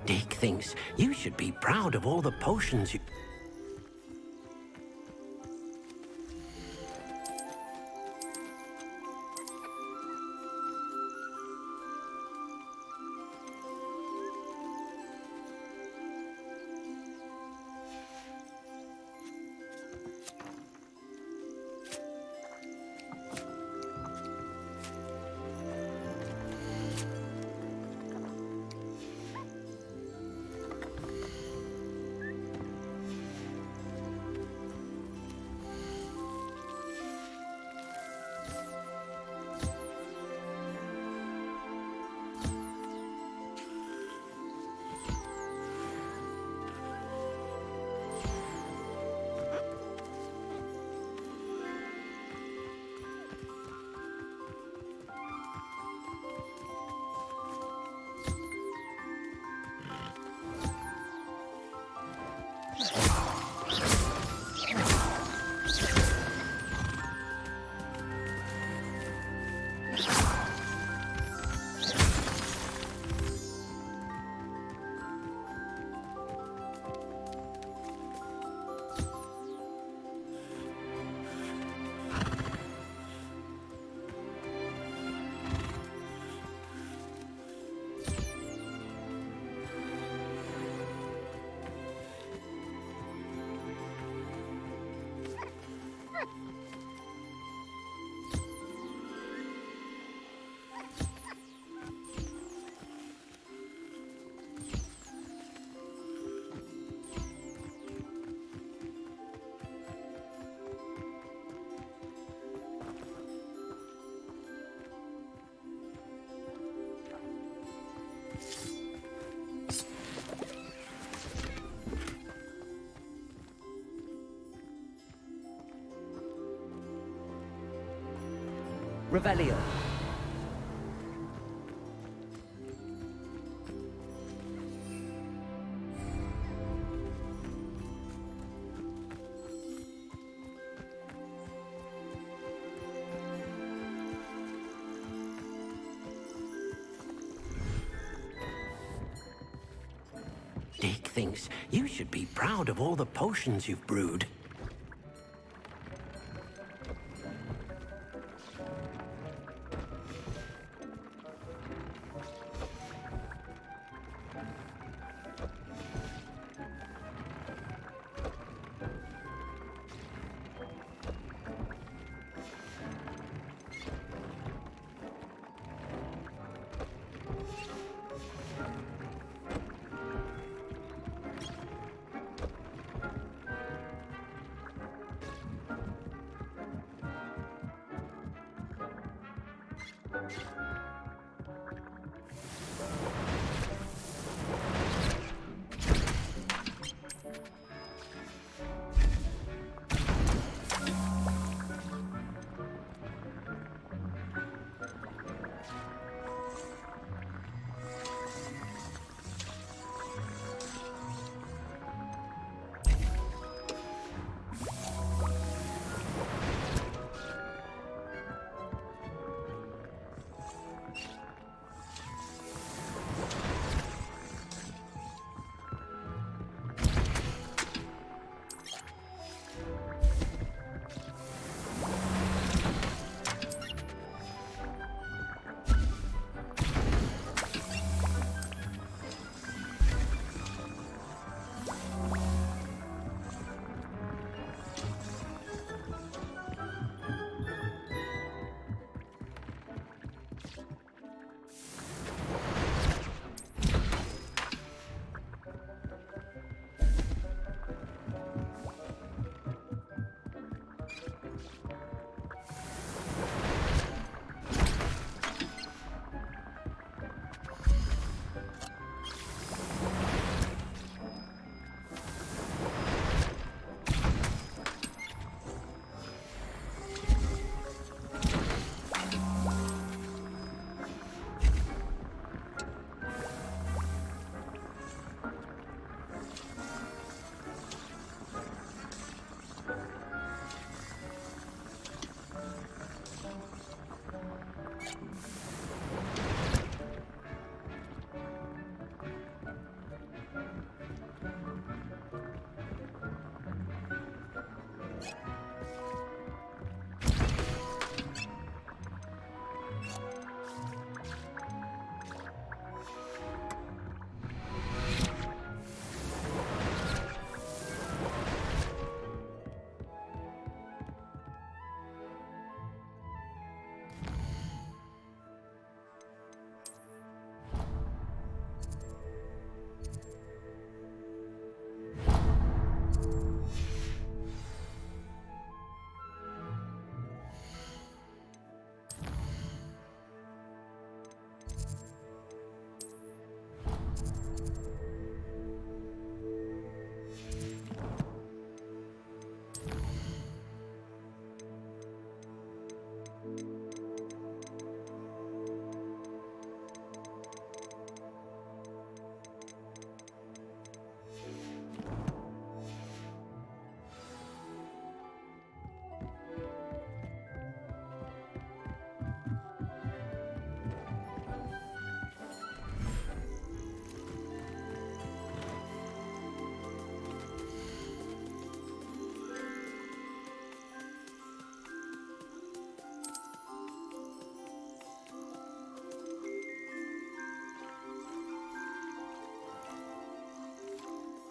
Dick thinks you should be proud of all the potions you... Revelio. Dick thinks you should be proud of all the potions you've brewed.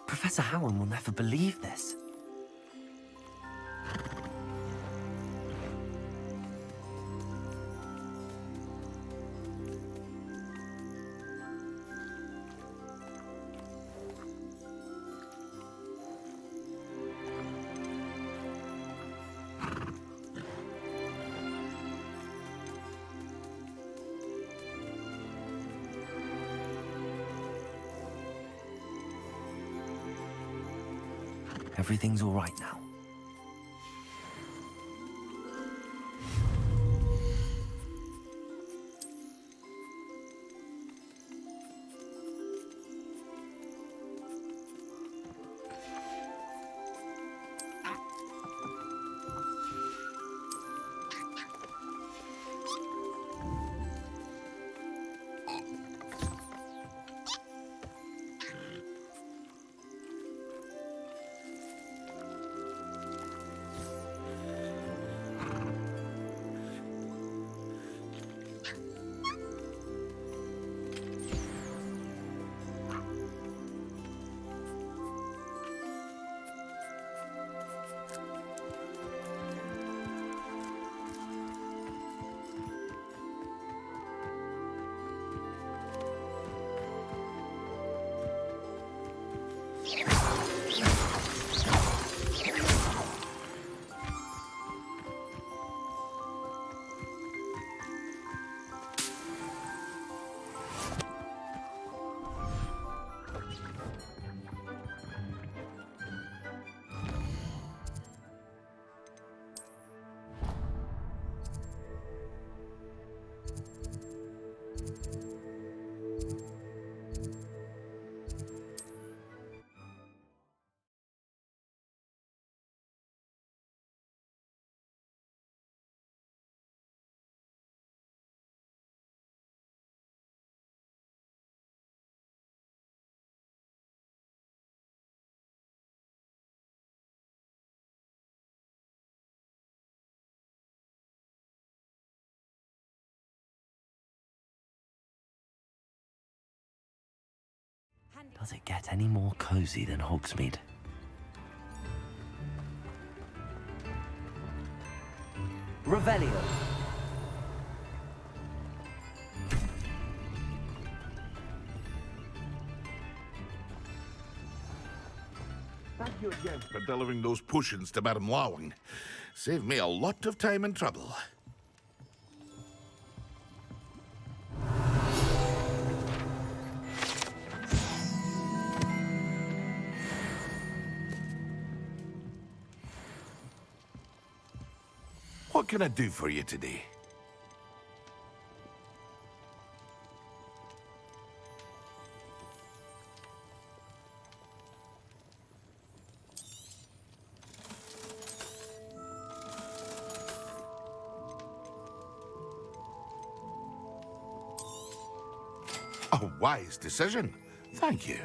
Professor Howard will never believe this. Everything's all right now. Does it get any more cozy than Hogsmeade? Revelio. Thank you again for delivering those potions to Madame Lawing. Saved me a lot of time and trouble. What can I do for you today? A wise decision. Thank you.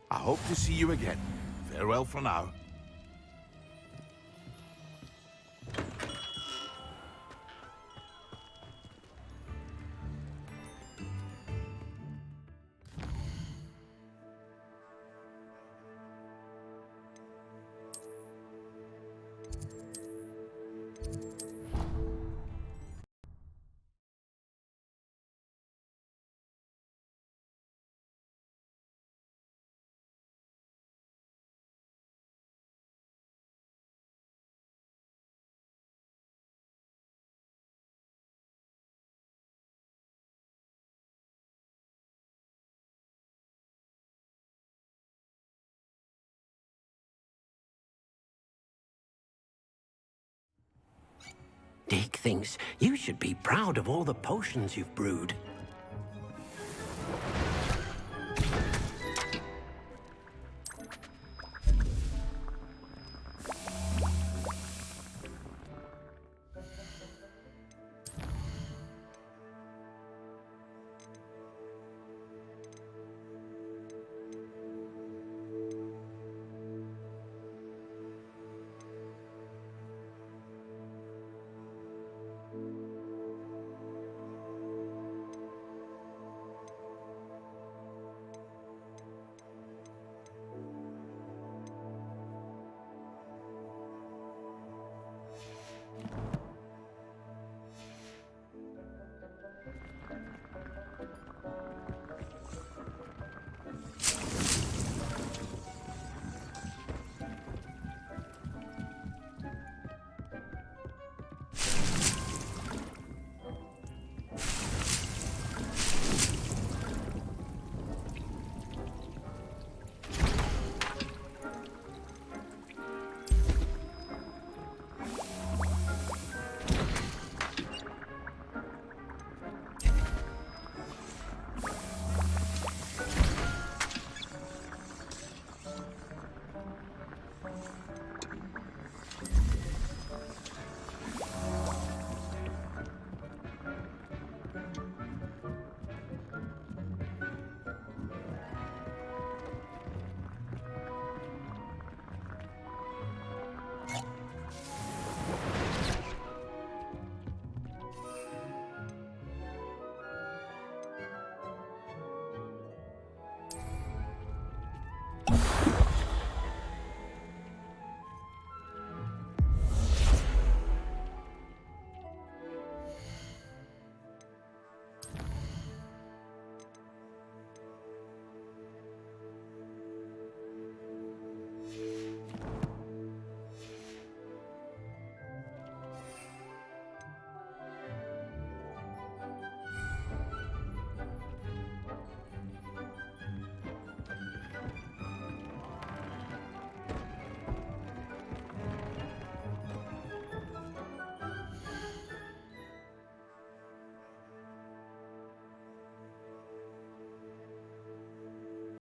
I hope to see you again. Farewell for now. Dick thinks you should be proud of all the potions you've brewed.